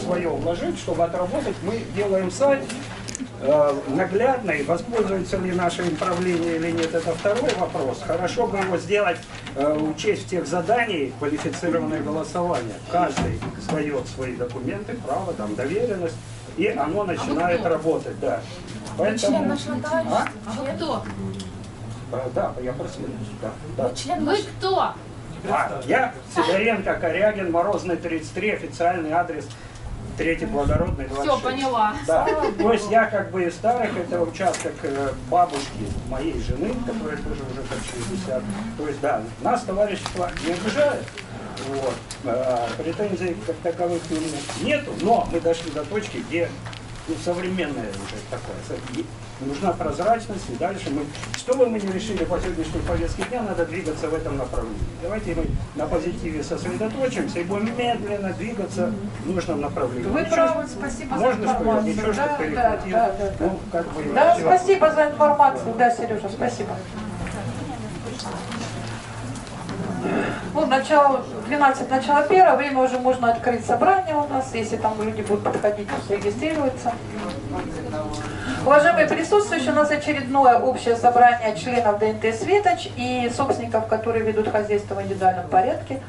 свое вложить, чтобы отработать. Мы делаем сайт наглядный, воспользуется ли наше правление или нет, это второй вопрос. Хорошо бы его сделать, учесть в тех заданий квалифицированное голосование. Каждый сдает свои документы, право, там, доверенность, и оно начинает работать. Да. Поэтому... Член нашего товарищества? Вы кто? Да, я просил. Да. Вы кто? Я Сидоренко, Корягин, Морозный 33, официальный адрес 3-й Благородный 26. Все, поняла. Да. То есть я как бы из старых, это участок бабушки моей жены, которая тоже уже как 60. То есть да, нас товарищество не обижает. Вот. Претензий как таковых нету, но мы дошли до точки, где современная уже такое. Нужна прозрачность, и дальше мы, что бы мы ни решили по сегодняшней повестке дня, надо двигаться в этом направлении. Давайте мы на позитиве сосредоточимся и будем медленно двигаться в нужном направлении. Вы правы, спасибо за можно информацию. Ничего, что перехватил. Ну, как бы, да, все. спасибо за информацию, да, Сережа, спасибо. Ну, начало 12, начало 1, время уже можно открыть собрание у нас, если там люди будут подходить, зарегистрируются. Уважаемые присутствующие, у нас очередное общее собрание членов ДНТ «Светоч» и собственников, которые ведут хозяйство в индивидуальном порядке,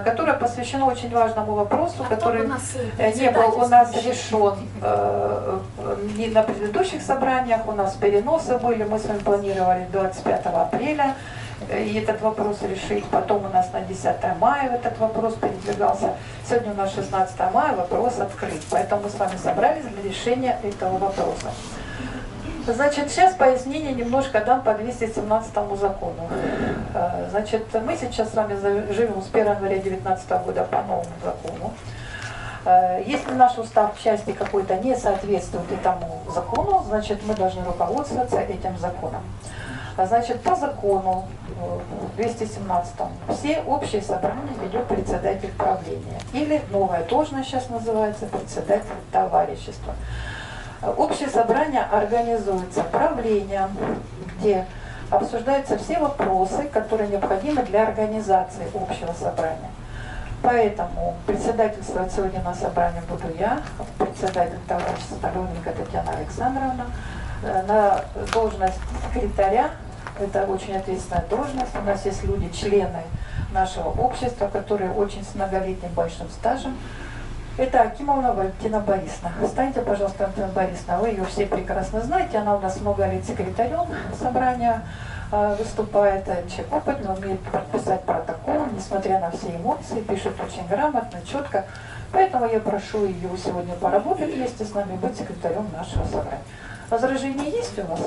которое посвящено очень важному вопросу, который не был у нас решен не на предыдущих собраниях, у нас переносы были, мы с вами планировали 25 апреля. И этот вопрос решить. Потом у нас на 10 мая этот вопрос передвигался. Сегодня у нас 16 мая, вопрос открыт. Поэтому мы с вами собрались для решения этого вопроса. Значит, сейчас пояснение немножко дам по 217 закону. Значит, мы сейчас с вами живем с 1 января 2019 года по новому закону. Если наш устав в части какой-то не соответствует этому закону, значит, мы должны руководствоваться этим законом. Значит, по закону 217 все общие собрания ведет председатель правления. Или новая должность сейчас называется председатель товарищества. Общее собрание организуется правлением, где обсуждаются все вопросы, которые необходимы для организации общего собрания. Поэтому председательствовать сегодня на собрании буду я, председатель товарищества Таганенко Татьяна Александровна. На должность секретаря, это очень ответственная должность, у нас есть люди, члены нашего общества, которые очень с многолетним большим стажем. Это Акимовна Валентина Борисовна. Встаньте, пожалуйста, Валентина Борисовна, вы ее все прекрасно знаете, она у нас много лет секретарем собрания выступает, человек опытный, умеет подписать протокол, несмотря на все эмоции, пишет очень грамотно, четко. Поэтому я прошу ее сегодня поработать вместе с нами, быть секретарем нашего собрания. Возражения есть у вас?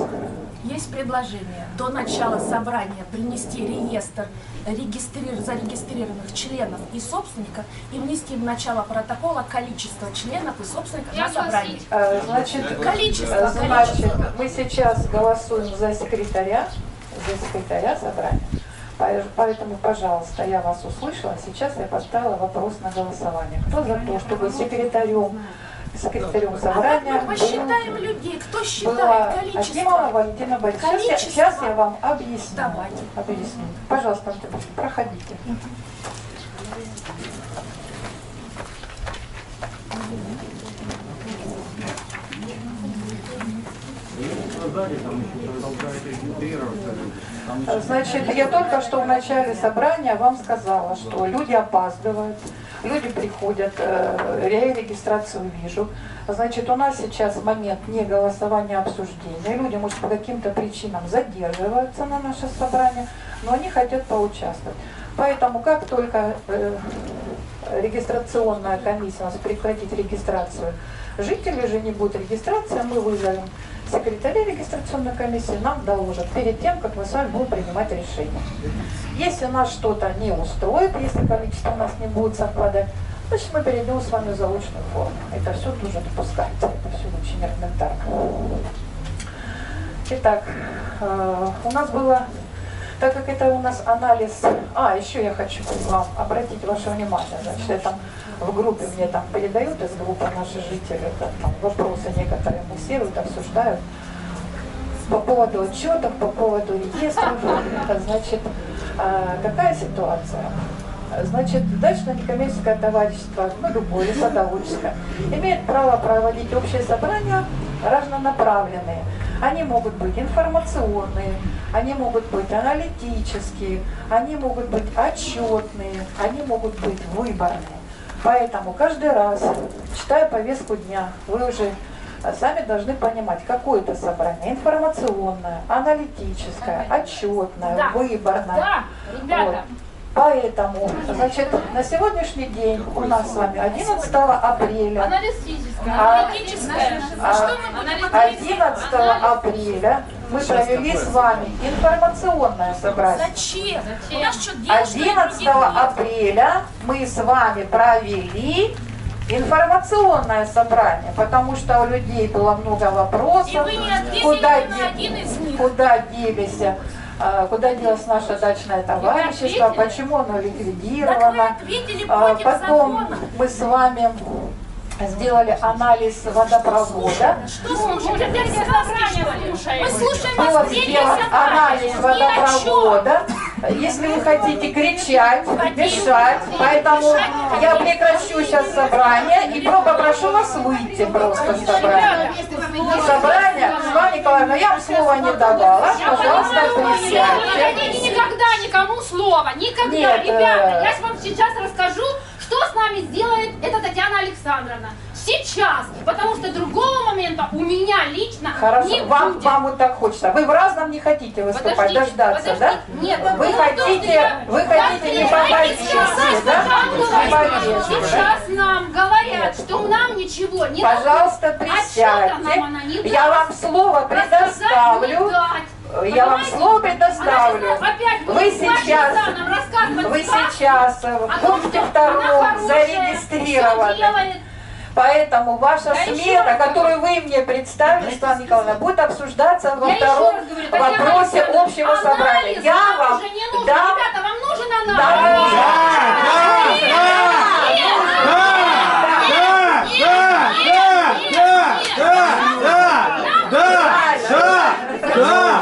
Есть предложение до начала собрания принести реестр зарегистрированных членов и собственников и внести в начало протокола количество членов и собственников на собрании. Значит, количество. Мы сейчас голосуем за секретаря собрания. Поэтому, пожалуйста, я вас услышала. Сейчас я поставила вопрос на голосование. Кто за то, чтобы секретарем собрания мы посчитаем людей, кто считает была количество. Акимова Валентина Борисовна. Сейчас я вам объясню. Давайте. Объясню. Пожалуйста, проходите. Значит, я только что в начале собрания вам сказала, что люди опаздывают, люди приходят, я регистрацию вижу. Значит, у нас сейчас момент не голосования, а обсуждения. Люди, может, по каким-то причинам задерживаются на наше собрание, но они хотят поучаствовать. Поэтому, как только регистрационная комиссия у нас прекратит регистрацию, жителей же не будет регистрации, мы вызовем секретаря регистрационной комиссии, нам доложат перед тем, как мы с вами будем принимать решение. Если нас что-то не устроит, если количество у нас не будет совпадать, значит мы перейдем с вами в заочную форму. Это все тоже допускается, это все очень элементарно. Итак, у нас было, так как это у нас анализ, еще я хочу вам обратить ваше внимание, значит, это в группе мне там передают из группы наши жители, это, там, вопросы некоторые муссируют, обсуждают по поводу отчетов, по поводу реестров. Значит, какая ситуация? Значит, дачное некоммерческое товарищество, ну любое, садоводческое, имеет право проводить общие собрания разнонаправленные. Они могут быть информационные, они могут быть аналитические, они могут быть отчетные, они могут быть выборные. Поэтому каждый раз, читая повестку дня, вы уже сами должны понимать, какое это собрание: информационное, аналитическое, отчетное, Да. выборное. Да, ребята. Вот. Поэтому, значит, на сегодняшний день у нас с вами 11 апреля, Аналитическое, А- аналитическое. а- Что мы будем 11 апреля мы провели с вами информационное собрание. Зачем? У нас что, девушки 11 апреля мы с вами провели информационное собрание, потому что у людей было много И вопросов, вы не ответили куда, ни на один из них. куда делось наше дачное товарищество, ответили? почему оно Так вы ликвидировано. ответили против Потом закона. мы с вами сделали анализ водопровода. Что слушаем? Опять собрание слушаем. Мы слушаем Было вас третье сделан анализ собрание. Ни о чем. водопровода. Если вы хотите кричать, мешать, поэтому я прекращу сейчас собрание и попрошу вас выйти просто с собрания. Собрание, Светлана Николаевна, я вам слова не давала, пожалуйста, Не присядьте. дадите никогда никому слова. Никогда. Нет, Ребята, я вам сейчас расскажу, что с нами сделает эта Татьяна Александровна. Сейчас. Потому что другого момента у меня лично не Хорошо, вам будет. вот так хочется. Вы в разном не хотите выступать, Подождите, дождаться, да? подождите. Нет, Вы хотите не повеситься, да? Не повеситься. Сейчас нам говорят, что нам ничего не Пожалуйста, дадут. Отчета нам присядьте. она не Я даст. вам слово Рассказать предоставлю. не дать. Я вам Понимаете? слово Она предоставлю. сейчас опять Вы будет сейчас, нам рассказывать вы сказки сейчас в о том, пункте что она 2 хорошая, всё зарегистрированы. делает. Поэтому ваша Я еще смета, раз которую вы мне представили, Светлана Николаевна, будет обсуждаться во Я еще втором раз говорю, Татьяна вопросе Александровна, общего собрания. анализ Я нам вам уже не нужен. дам... Ребята, вам нужен анализ?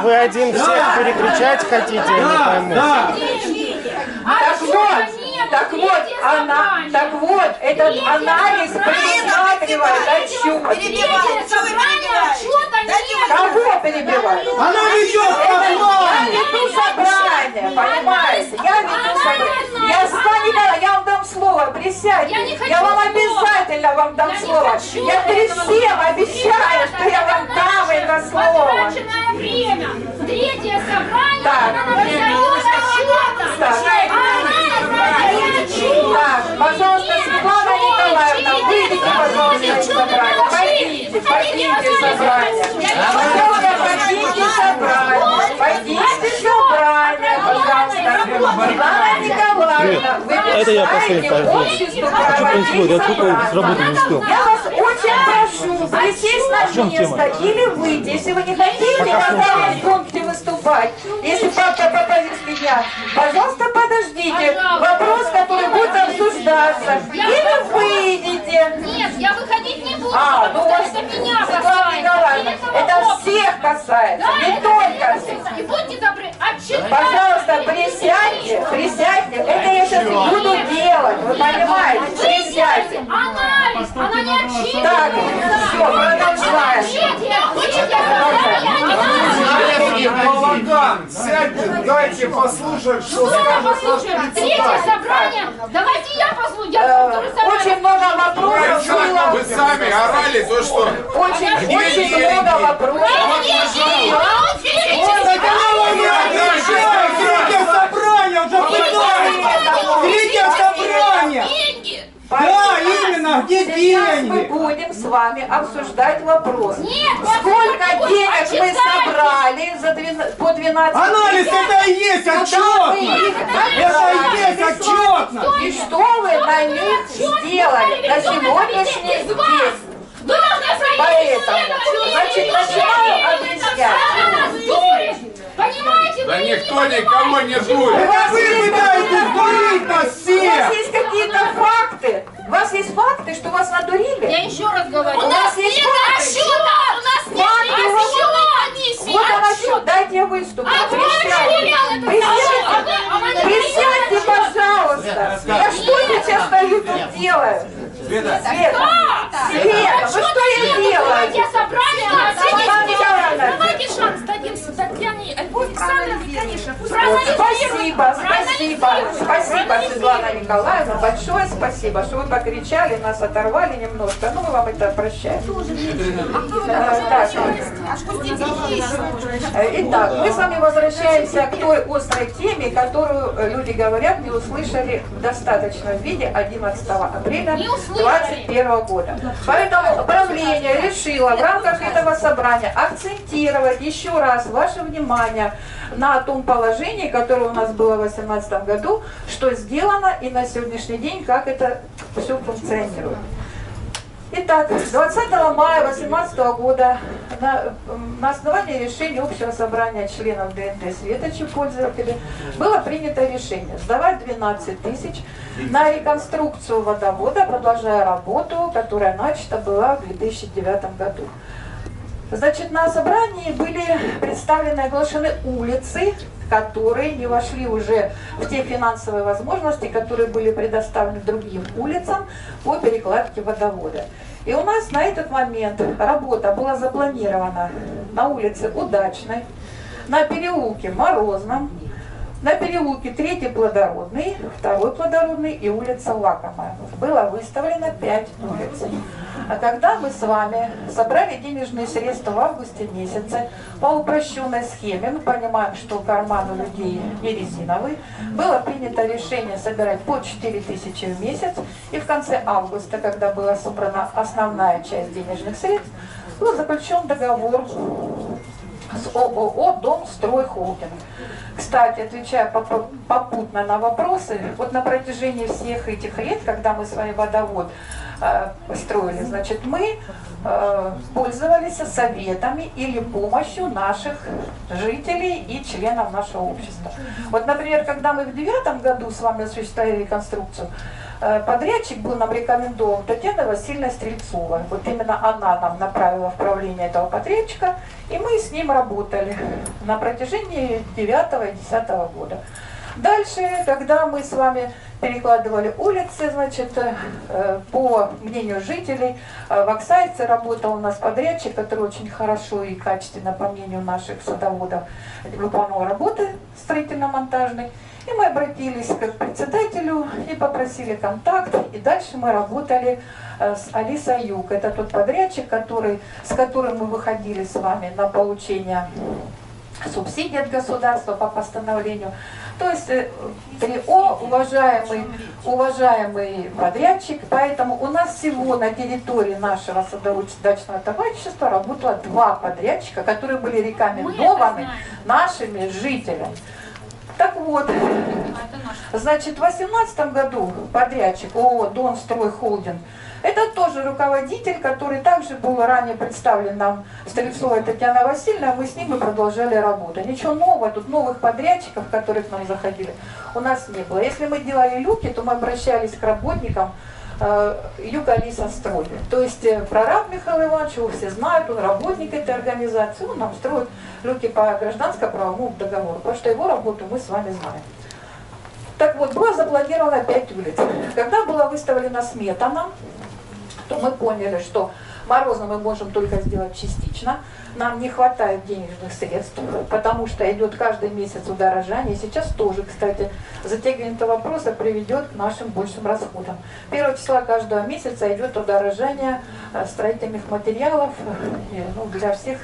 Вы один всех перекричать хотите, я не пойму. Так вот, этот анализ предусматривает отчет. Кого перебивать? Она ведет Я веду собрание, понимаете? Я веду собрание. Светлана Николаевна, я вам дам слово, присядьте. Я не хочу Я вам слова. обязательно вам дам Я не слово. хочу Я перед этого всем слова. обещаю, что я вам дам это слово. Потраченное время. Третье собрание. Так. Она нам дает отчета. Так. Так, пожалуйста, Светлана Николаевна, выйдите, пожалуйста, из собрания. Пойдите из собрания. Пожалуйста, пойдите из собрания. Пойдите из собрания, пожалуйста. Светлана Николаевна, вы Это я последний, мешаете обществу проводить Я только с работы не успел. Я вас очень прошу присесть на место или выйти, если вы не хотите на данном пункте выступать. Если папа попадет меня, пожалуйста, подождите. Вопрос, который будет обсуждаться. Или выйдите. Нет, я выходить не буду, Ну потому у вас, что это меня Светлана Николаевна, касается. это всех касается, не только всех. И будьте добры, отчитайтесь. Пожалуйста, присядьте, присядьте. Это я сейчас буду делать, вы понимаете? Присядьте. Анализ, она не отчитывается. Так, все, продолжаем. Балаган, сядьте, дайте послушать, что скажет Третье собрание. Давайте я послушаю. Я второй собрание. Очень много вопросов было. Вы сами орали, то что? Очень много вопросов. Третье собрание уже пытается! Третье собрание! Деньги. Да, именно, где Сейчас мы деньги? будем с вами обсуждать вопрос. Нет, Сколько вопрос денег мы почитайте. собрали по 12 Анализ это и есть Куда вы отчетно! их Это и есть отчетно! И что вы на них сделали на сегодняшний день? Вы должны Поэтому, значит, начинаю объяснять. Понимаете? Да вы никто не никого не У дует. вас Вы есть пытаетесь дурить нас У вас всех! есть какие-то факты? У вас есть факты, что вас надурили? Я еще раз говорю. У нас есть факты. У нас нет Факты у вас комиссии. Вот она что, дайте я выступлю. А кто Присядьте. расширял это? Присядьте, пожалуйста. делаю? Света, Света, ну что я делаю? Я собрали, Давайте шанс дадим Татьяне Александровне, конечно. Пусть Спасибо, Светлана Николаевна, большое спасибо, что вы покричали, нас оторвали немножко, ну мы вам это прощаем. Итак, мы с вами возвращаемся к той острой теме, которую люди говорят, не услышали в достаточном виде 11 апреля 2021 года. Поэтому правление решило в рамках этого собрания акцентировать еще раз ваше внимание на том положении, которое у нас было в 2018 году, что сделано и на сегодняшний день, как это все функционирует. Итак, 20 мая 2018 года на основании решения общего собрания членов ДНТ «Светоч» и пользователей было принято решение сдавать 12 тысяч на реконструкцию водовода, продолжая работу, которая начата была в 2009 году. Значит, на собрании были представлены и оглашены улицы, которые не вошли уже в те финансовые возможности, которые были предоставлены другим улицам по перекладке водовода. И у нас на этот момент работа была запланирована на улице Удачной, на переулке Морозном, на переулке 3-й Плодородный, 2-й Плодородный и улица Лакомая. Было выставлено 5 улиц. А когда мы с вами собрали денежные средства в августе месяце по упрощенной схеме, мы понимаем, что карман у людей не резиновый, было принято решение собирать по 4 тысячи в месяц, и в конце августа, когда была собрана основная часть денежных средств, был заключен договор с ООО «Донстройхолдинг». Кстати, отвечая попутно на вопросы, вот на протяжении всех этих лет, когда мы с вами водовод строили, значит, мы пользовались советами или помощью наших жителей и членов нашего общества. Вот, например, когда мы в 2009 году с вами осуществляли реконструкцию, подрядчик был нам рекомендован Татьяна Васильевна Стрельцова. Вот именно она нам направила в правление этого подрядчика, и мы с ним работали на протяжении 2009 и 2010 года. Дальше, когда мы с вами перекладывали улицы, значит, по мнению жителей, в Оксайце работал у нас подрядчик, который очень хорошо и качественно, по мнению наших садоводов, выполнял работы строительно-монтажные. И мы обратились к председателю и попросили контакт, и дальше мы работали с Алисой Юг. Это тот подрядчик, с которым мы выходили с вами на получение субсидий от государства по постановлению. То есть 3О, уважаемый подрядчик, поэтому у нас всего на территории нашего садоводческого товарищества работало 2 подрядчика, которые были рекомендованы нашими жителями. Так вот, значит, в 2018 году подрядчик ООО «Донстройхолдинг», это тоже руководитель, который также был ранее представлен нам Стрельцовой Татьяна Васильевна, мы с ним и продолжали работу. Ничего нового, тут новых подрядчиков, которые к нам заходили, у нас не было. Если мы делали люки, то мы обращались к работникам Юг-Алиса-строй. То есть прораб Михаил Иванович, его все знают, он работник этой организации, он нам строит люки по гражданско-правовому договору, потому что его работу мы с вами знаем. Так вот, было запланировано 5 улиц. Когда была выставлена смета нам, то мы поняли, что Морозно мы можем только сделать частично. Нам не хватает денежных средств, потому что идет каждый месяц удорожание. Сейчас тоже, кстати, затягивание этого вопроса приведет к нашим большим расходам. 1 числа каждого месяца идет удорожание строительных материалов для всех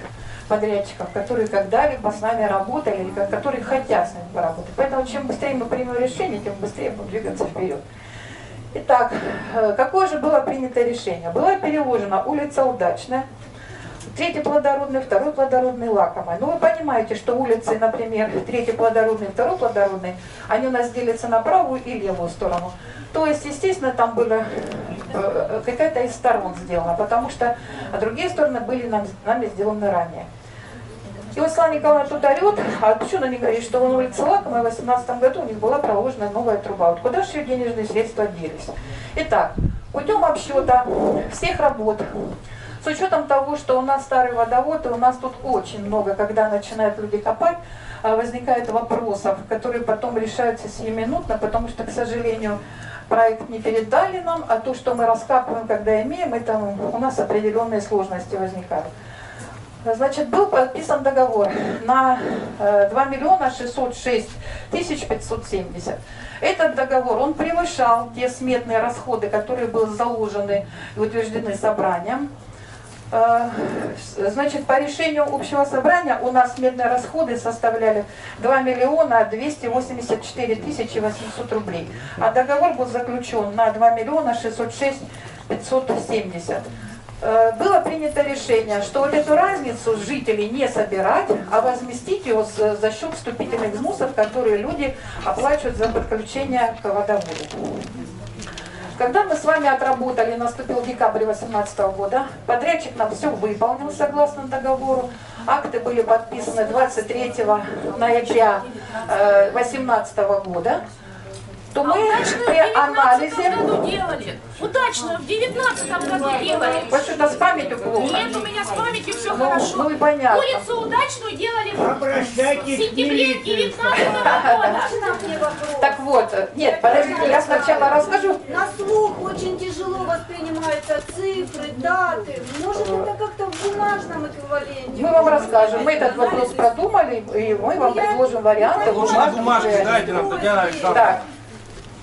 подрядчиков, которые когда-либо с нами работали, или которые хотят с нами поработать. Поэтому чем быстрее мы примем решение, тем быстрее будем двигаться вперед. Итак, какое же было принято решение? Была переложена улица Удачная, 3-й Плодородный, 2-й Плодородный, Лакомая. Ну вы понимаете, что улицы, например, 3-й Плодородный, 2-й Плодородный, они у нас делятся на правую и левую сторону. То есть, естественно, там была какая-то из сторон сделана, потому что другие стороны были нами сделаны ранее. И вот Светлана Николаевна тут орет, а почему она не говорит, что на улице Лакомой в 2018 году у них была проложена новая труба. Вот куда же ее денежные средства делись? Итак, путем обсчета всех работ, с учетом того, что у нас старый водовод, и у нас тут очень много, когда начинают люди копать, возникает вопросов, которые потом решаются сиюминутно, потому что, к сожалению, проект не передали нам, а то, что мы раскапываем, когда имеем, это у нас определенные сложности возникают. Значит, был подписан договор на 2 миллиона 606 тысяч 570. Этот договор, он превышал те сметные расходы, которые были заложены и утверждены собранием. Значит, по решению общего собрания у нас сметные расходы составляли 2 миллиона 284 тысячи 800 рублей. А договор был заключен на 2 миллиона 606 570. Было принято решение, что вот эту разницу с жителей не собирать, а возместить ее за счет вступительных взносов, которые люди оплачивают за подключение к водоводу. Когда мы с вами отработали, наступил декабрь 2018 года, подрядчик нам все выполнил согласно договору, акты были подписаны 23 ноября 2018 года, то мы при анализе... Удачно, в 19-м году делали. Вот что-то с памятью плохо. Нет, у меня с памятью все хорошо. Ну и понятно. Улицу удачную делали в Обращайтесь к сентябре милиции. 19-го года. Так вот, нет, подождите, я сначала расскажу. На слух очень тяжело воспринимаются цифры, даты. Может, это как-то в бумажном эквиваленте? Мы вам расскажем. Мы этот вопрос продумали, и мы вам предложим варианты. Лучше на бумажке дайте нам, Татьяна Александровна. Так.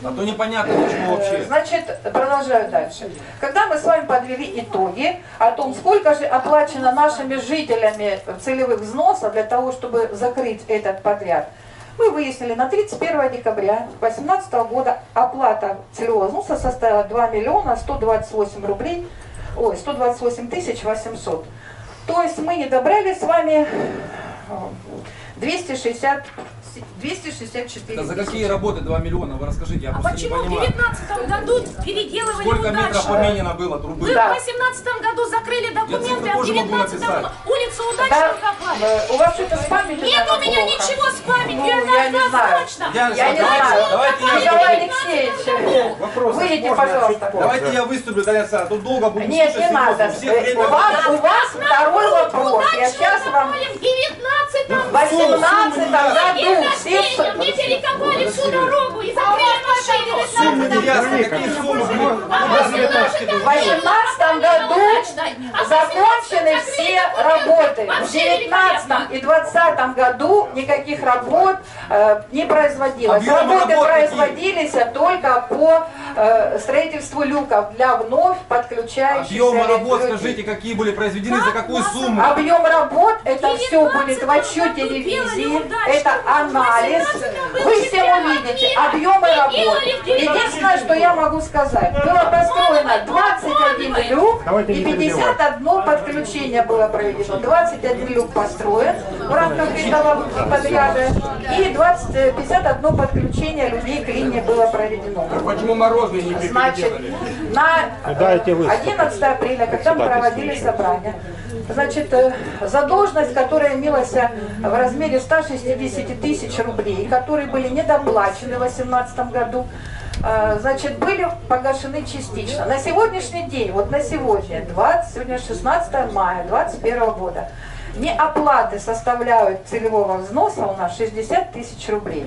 А то непонятно, почему вообще. Значит, продолжаю дальше. Когда мы с вами подвели итоги о том, сколько же оплачено нашими жителями целевых взносов для того, чтобы закрыть этот подряд, мы выяснили, на 31 декабря 2018 года оплата целевого взноса составила 2 миллиона 128 рублей, 128 тысяч 800. То есть мы не добрали с вами 264 Это за какие работы 2 миллиона? Вы расскажите, я А просто не почему в понимаю. 19-м году переделывали Сколько метров удачно? поменено было трубы? Вы Да. в 18-м году закрыли документы, цифры а в тоже могу 19-м написать. улицу Да, удачную копали. у вас что-то с памятью, Нет у меня плохо. ничего с памятью, Ну, я не знаю. однозначно. Татьяна Я не Александровна, знаю. давайте я Николай выступлю. Алексеевич, Вопрос выйдите, можно пожалуйста. чуть позже? Давайте я выступлю, Татьяна Александровна, тут долго будем Нет, слушать не надо. серьезно. Все время... У вас второй вопрос. Я сейчас вам... В 19-м В 18 году все... мне перекопали всю дорогу и закрыли машину. Суммы не ясно, какие суммы были. В 18 году закончены все работы. В 19 и 20 году никаких работ не производилось. Объемы Работы работ производились только по строительству люков для вновь подключающихся Объемы работ, людей. скажите, какие были произведены, за какую сумму? Объем работ, это все будет в отчете ревизии, это анализ. Вы все увидите объемы работ. Единственное, что я могу сказать, было построено 21 люк и 51 подключение было проведено. 21 люк построен в рамках этого подряда и 51 подключение людей к линии было проведено. Почему морозные не Значит, переделали? на Дайте вы. 11 апреля, когда мы проводили собрание, значит, задолженность, которая имелась в размере 160 тысяч рублей, которые были недоплачены в 2018 году, значит, были погашены частично. На сегодняшний день, вот на сегодня, сегодня 16 мая 2021 года, неоплаты составляют целевого взноса у нас 60 тысяч рублей.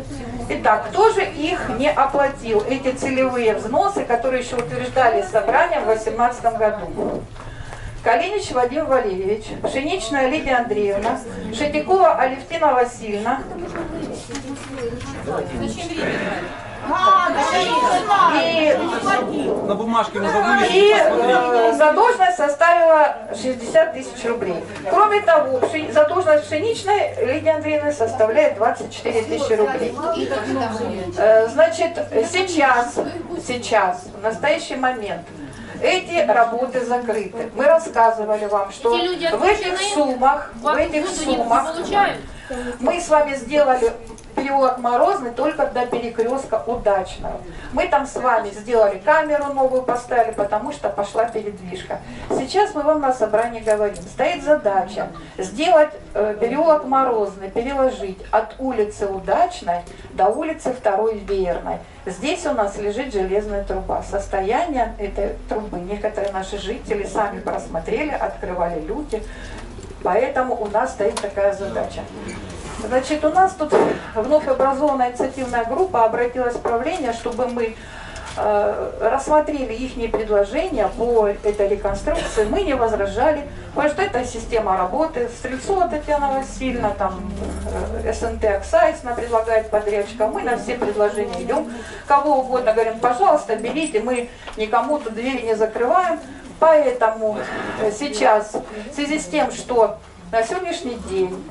Итак, кто же их не оплатил, эти целевые взносы, которые еще утверждали собранием в 2018 году? Калинич Вадим Валерьевич, Пшеничная Лидия Андреевна, Шатикова Алевтина Васильевна. И На бумажке нужно вывести, И посмотреть. задолженность составила 60 тысяч рублей. Кроме того, задолженность пшеничной Лидии Андреевны составляет 24 тысячи рублей. Значит, сейчас, в настоящий момент, эти работы закрыты. Мы рассказывали вам, что Эти люди в этих отпущены, суммах, получают. мы с вами сделали переулок Морозный только до перекрестка Удачного. Мы там с вами сделали камеру новую, поставили, потому что пошла передвижка. Сейчас мы вам на собрании говорим, стоит задача сделать переулок Морозный, переложить от улицы Удачной до улицы 2-й Веерной. Здесь у нас лежит железная труба. Состояние этой трубы некоторые наши жители сами просмотрели, открывали люки. Поэтому у нас стоит такая задача. Значит, у нас тут вновь образованная инициативная группа обратилась в правление, чтобы мы рассмотрели их предложения по этой реконструкции, мы не возражали, потому что это система работы. Стрельцова Татьяна Васильевна, там СНТ Оксайсна предлагает подрядчикам, мы на все предложения идем, кого угодно говорим, пожалуйста, берите, мы никому тут двери не закрываем. Поэтому сейчас, в связи с тем, что на сегодняшний день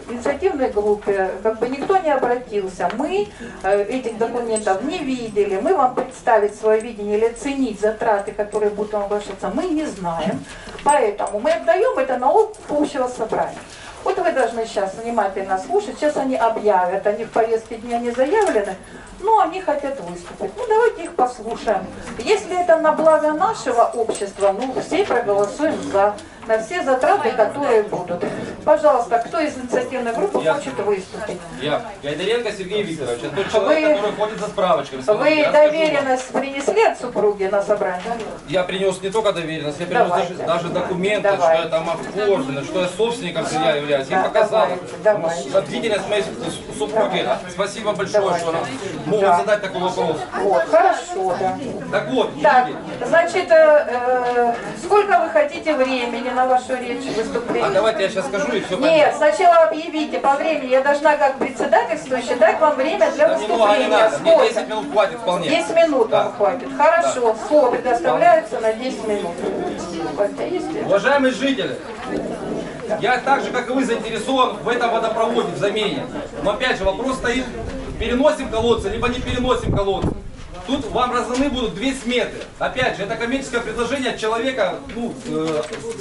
инициативной группе никто не обратился, мы этих документов не видели, мы вам представить свое видение или оценить затраты, которые будут вам оглашаться, мы не знаем. Поэтому мы отдаем это на общего собрания. Вот вы должны сейчас внимательно слушать, сейчас они объявят, они в повестке дня не заявлены, но они хотят выступить. Ну давайте их послушаем. Если это на благо нашего общества, ну все проголосуем за, на все затраты, которые будут. Пожалуйста, кто из инициативной группы хочет выступить? Я. Гайдаренко Сергей Викторович, это тот человек, который ходит за справочками. Вы доверенность принесли от супруги на собрание? Я принес не только доверенность, я принес даже документы, что я там оформлено, что я собственником я являюсь. Я показал ответственность моей супруги. Спасибо большое, что она могут задать такой вопрос. Вот, хорошо, да. Так вот, так, значит, сколько вы хотите времени на вашу речь, выступление? А давайте я сейчас скажу и все. Нет, сначала объявите по времени. Я должна как председательствующая дать вам время для выступления. Не надо, мне 10 минут хватит вполне. 10 минут вам хватит. Хорошо, слово предоставляется на 10 минут. Уважаемые жители, я так же, как и вы, заинтересован в этом водопроводе, в замене. Но опять же, вопрос стоит, переносим колодцы, либо не переносим колодцы. Тут вам разданы будут две сметы. Опять же, это коммерческое предложение от человека, ну,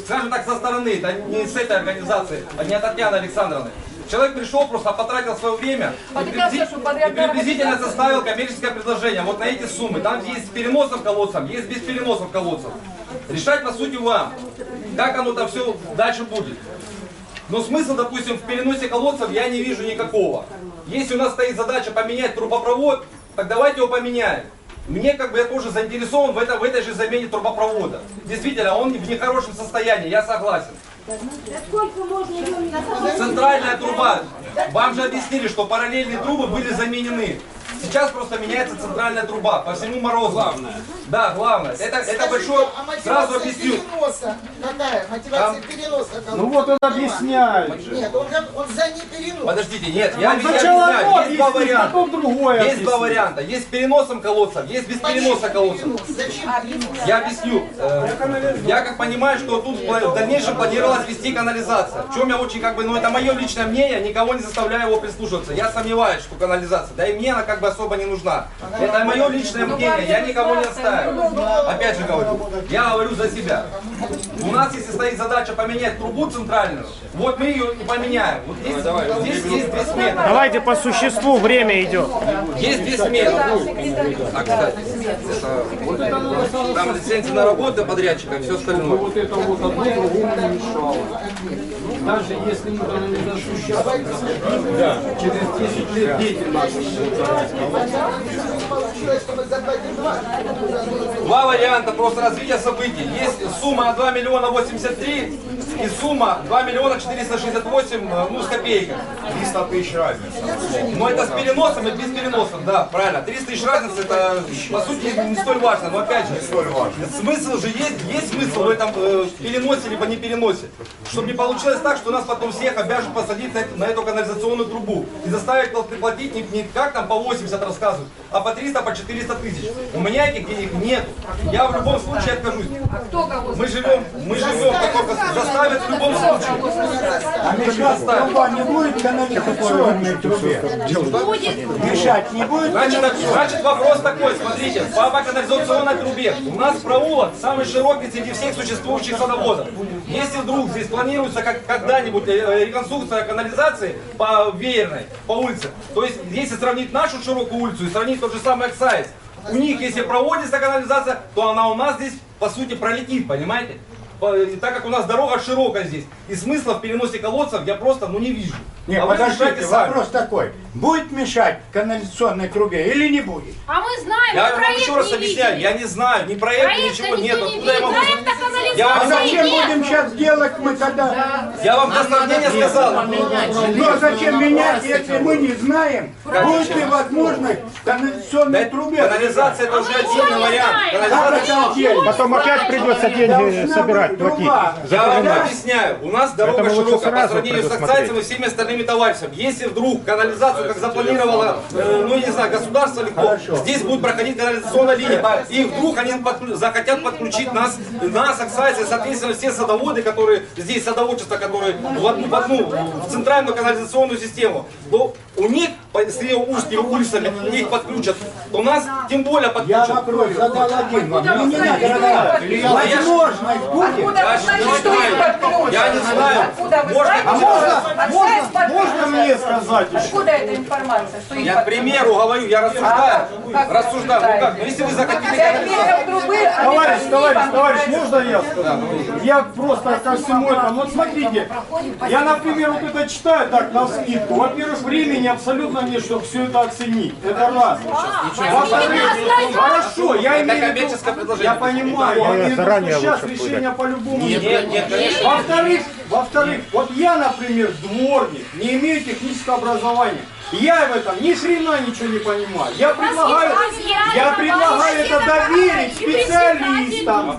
скажем так, со стороны, это не с этой организации, а не от Татьяны Александровны. Человек пришел, просто потратил свое время и приблизительно составил коммерческое предложение. Вот на эти суммы. Там есть с переносом колодцев, есть без переносов колодцев. Решать, по сути, вам, как оно там все дальше будет. Но смысла, допустим, в переносе колодцев я не вижу никакого. Если у нас стоит задача поменять трубопровод, так давайте его поменяем. Мне как бы я тоже заинтересован в этой же замене трубопровода. Действительно, он в нехорошем состоянии, я согласен. Центральная труба. Вам же объяснили, что параллельные трубы были заменены. Сейчас просто меняется центральная труба по всему Морозу. Главное. Да, главное. Это большое. Сразу объясню. Какая? Мотивация переноса. Ну вот он объясняет. Нет, он за не перенос. Подождите, нет, я объясняю. Есть два варианта. Есть два варианта. Есть с переносом колодцев, есть без переноса колодцев. Я объясню. Я как понимаю, что тут в дальнейшем планировалось вести канализация. В чем я очень как бы, ну это мое личное мнение, никого не заставляю его прислушиваться. Я сомневаюсь, что канализация. Да и мне она как бы особо не нужна. Это мое личное мнение, я никого не оставил. Опять же говорю, я говорю за себя. У нас, если стоит задача поменять трубу центральную, вот мы ее и поменяем. Вот здесь есть две сметы. Давайте по существу, время идет. Есть две сметы. А, кстати, там лицензия на работу подрядчика и все остальное. Вот это вот одно другому не мешало. Даже если мы там не засуществуем, через 10 лет дети наши. Два варианта просто развития событий. Есть сумма 2 миллиона 83 и сумма 2 миллиона 468, ну, с копейками. 300 тысяч разница. Но это с переносом и без переносов, да, правильно. 300 тысяч разница, это по сути не столь важно, но опять же, смысл же есть смысл в этом переносе либо не переносе. Чтобы не получилось так, что нас потом всех обяжут посадить на эту канализационную трубу и заставить платить не как там по 80 рассказывают, а по 300, по 400 тысяч. У меня этих денег нет. Я в любом случае откажусь. Мы живем, только заставят в любом случае. А мешать труба не будет канализационной трубе? Мешать не будет? Значит, вопрос такой, смотрите, по канализационной трубе. У нас проулок самый широкий среди всех существующих садоводов. Если вдруг здесь планируется когда-нибудь реконструкция канализации по веерной, по улице, то есть если сравнить нашу широкую улицу и сравнить тот же самый Оксайс, у них, если проводится канализация, то она у нас здесь, по сути, пролетит, понимаете? так как у нас дорога широкая здесь, и смысла в переносе колодцев я просто не вижу. Не, вы подождите, решайте сами. вопрос такой. Будет мешать канализационной трубе или не будет? А мы знаем, Я мы вам проект еще раз не объясняю, видели. я не знаю, ни проекта, Проекта ничего никто нет. не Откуда я видел. могу... Проекта канализации А вам- зачем нет. будем сейчас делать мы тогда? Я вам для сравнения сказал. Ну зачем менять, если мы не знаем, будет ли возможность в канализационной трубе? Канализация это уже отдельный вариант. Как Канализация... это отдельно? Потом опять придется деньги Должна собирать, быть платить. труба. Я вам Да. объясняю, у нас дорога Поэтому лучше широкая по сразу сравнению с предусмотреть. акциями и всеми остальными товарищами. Если вдруг канализацию, как запланировало, ну не знаю, государство или кто, здесь будет проходить канализационная линия, и вдруг они захотят подключить нас, акцияции, соответственно, все садоводы, которые здесь, садоводчество, которые в центральную канализационную систему, то у них, если узкими улицами их подключат, то нас тем более Я подключат. вопрос задал один вам. Мне не надо разговаривать. Возможность будет? Откуда вы знаете, что их подключат? Я не знаю. Откуда вы Может, знаете, а что Можно мне сказать еще? Откуда эта информация, что их Я к примеру говорю, я рассуждаю. как Рассуждаю. Ну как? Ну если вы захотите 5 метров трубы, а Товарищ, можно я скажу? Я просто ко всему этому. Вот смотрите, я, например, вот это читаю так навскидку. Во-первых, времени абсолютно нет, чтобы все это оценить. Это раз. Во-вторых, хорошо, я имею в виду, коммерческое предложение. я понимаю, я имею в виду, заранее что сейчас лучше решение по-любому Нет, конечно. Во-вторых, вот я, например, дворник, не имею технического образования. Я в этом ни хрена ничего не понимаю. Я предлагаю это доверить специалистам.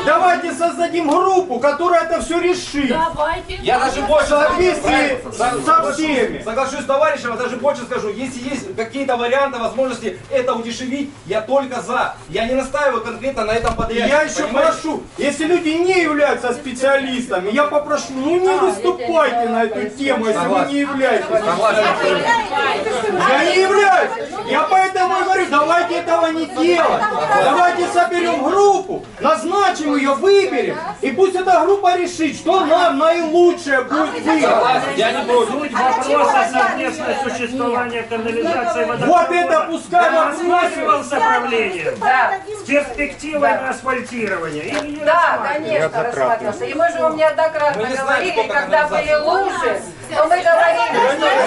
Давайте создадим группу, которая это все решит. Давайте. Я даже больше В соответствии со всеми. соглашусь с товарищем, я даже больше скажу, если есть какие-то варианты, возможности это удешевить, я только за. Я не настаиваю конкретно на этом подряде. Я еще прошу, если люди не являются специалистами, я попрошу, ну не выступайте на эту тему, если вы не являетесь. Я не являюсь. Я поэтому и говорю, давайте этого не делать. Давайте соберем группу, назначим ее, выберем. И пусть эта группа решит, что нам наилучшее будет выбрать. Я не против. Суть вопроса совместное существование канализации водопровода Вот это пускай рассматривался правлением Да. с перспективой на асфальтирование. Или не Да, рассматривался? конечно, рассматривался. И мы же вам неоднократно Мы не знаем, говорили, сколько когда были канализации. лужи, то мы говорили,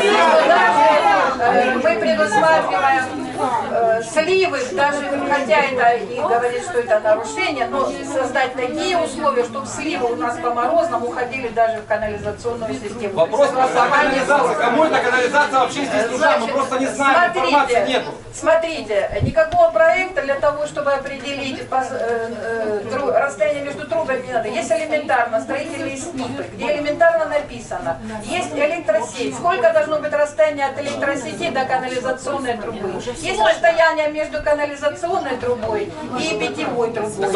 что даже мы предусматриваем сливы, даже хотя это и говорит, что это нарушение, но создать такие условия, чтобы сливы у нас по морознам уходили даже в канализационную систему. Вопрос про Согласование канализацию. с Кому эта канализация вообще здесь нужна? Мы просто не знаем, информации нету. Смотрите, никакого проекта для того, чтобы определить расстояние между трубами не надо. Есть элементарно строительные снипы, где элементарно написано, есть электросеть. Сколько должно быть расстояние от электросети до канализационной трубы? Есть расстояние между канализационной трубой и питьевой трубой.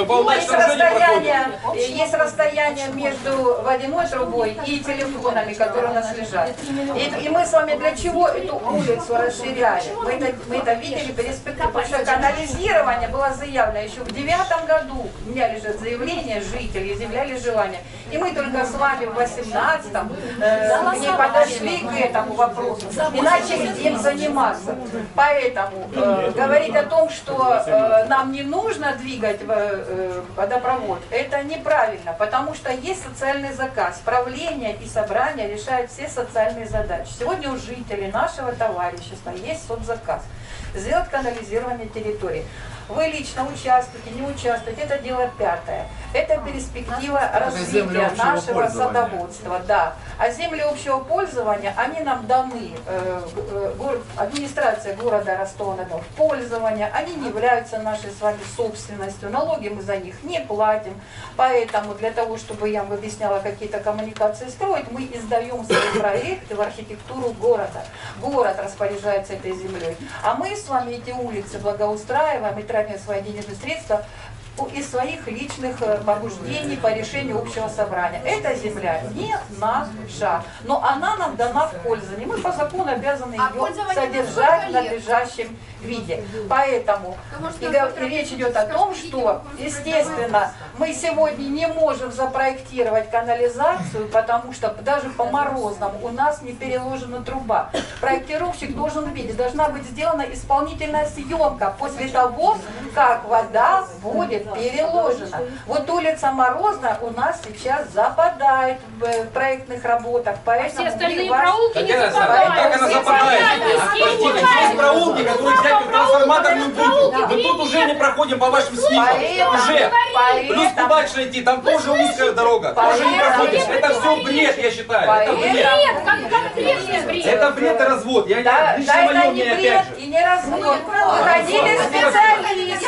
Есть расстояние между водяной трубой и телефонами, которые у нас лежат. И мы с вами для чего эту улицу расширяли? Мы это видели перспективу, потому что канализирование было заявлено еще в 2009 году. У меня лежит заявление, жители изъявляли желание. И мы только с вами в 2018-м не подошли к этому вопросу и начали им заниматься. Поэтому говорить о том, что нам не нужно двигать водопровод, это неправильно, потому что есть социальный заказ. Правление и собрание решают все социальные задачи. Сегодня у жителей нашего товарищества есть соцзаказ. Сделать канализирование территории. Вы лично участвуете, не участвуете, это дело пятое. Это перспектива развития нашего садоводства. Да. А земли общего пользования, они нам даны, администрация города Ростова-на-Дону в пользование, они не являются нашей с вами собственностью, налоги мы за них не платим. Поэтому для того, чтобы я вам объясняла какие-то коммуникации строить, мы издаем свои проекты в архитектуру города. Город распоряжается этой землей. А мы с вами эти улицы благоустраиваем и тратим свои денежные средства из своих личных побуждений по решению общего собрания. Эта земля не наша, но она нам дана в пользование. Мы по закону обязаны ее содержать в надлежащем виде. Поэтому и речь идет о том, что, естественно, мы сегодня не можем запроектировать канализацию, потому что даже по морозным у нас не переложена труба. Проектировщик должен видеть, должна быть сделана исполнительная съемка после того, как вода будет переложена. Вот улица Морозная у нас сейчас западает в проектных работах, поэтому Все остальные проулки не западают. Как она западает? Есть проулки, которые взять как трансформаторную трубу. Мы тут уже не проходим по вашим снимкам. Уже. Плюс куда идти, там тоже узкая дорога. Тоже не проходишь. Это все бред, я считаю. Это бред. Бред, как конкретный бред. Это бред и развод. Я Да, лично это мое не мнение бред опять же. и не развод. Выходили специалисты.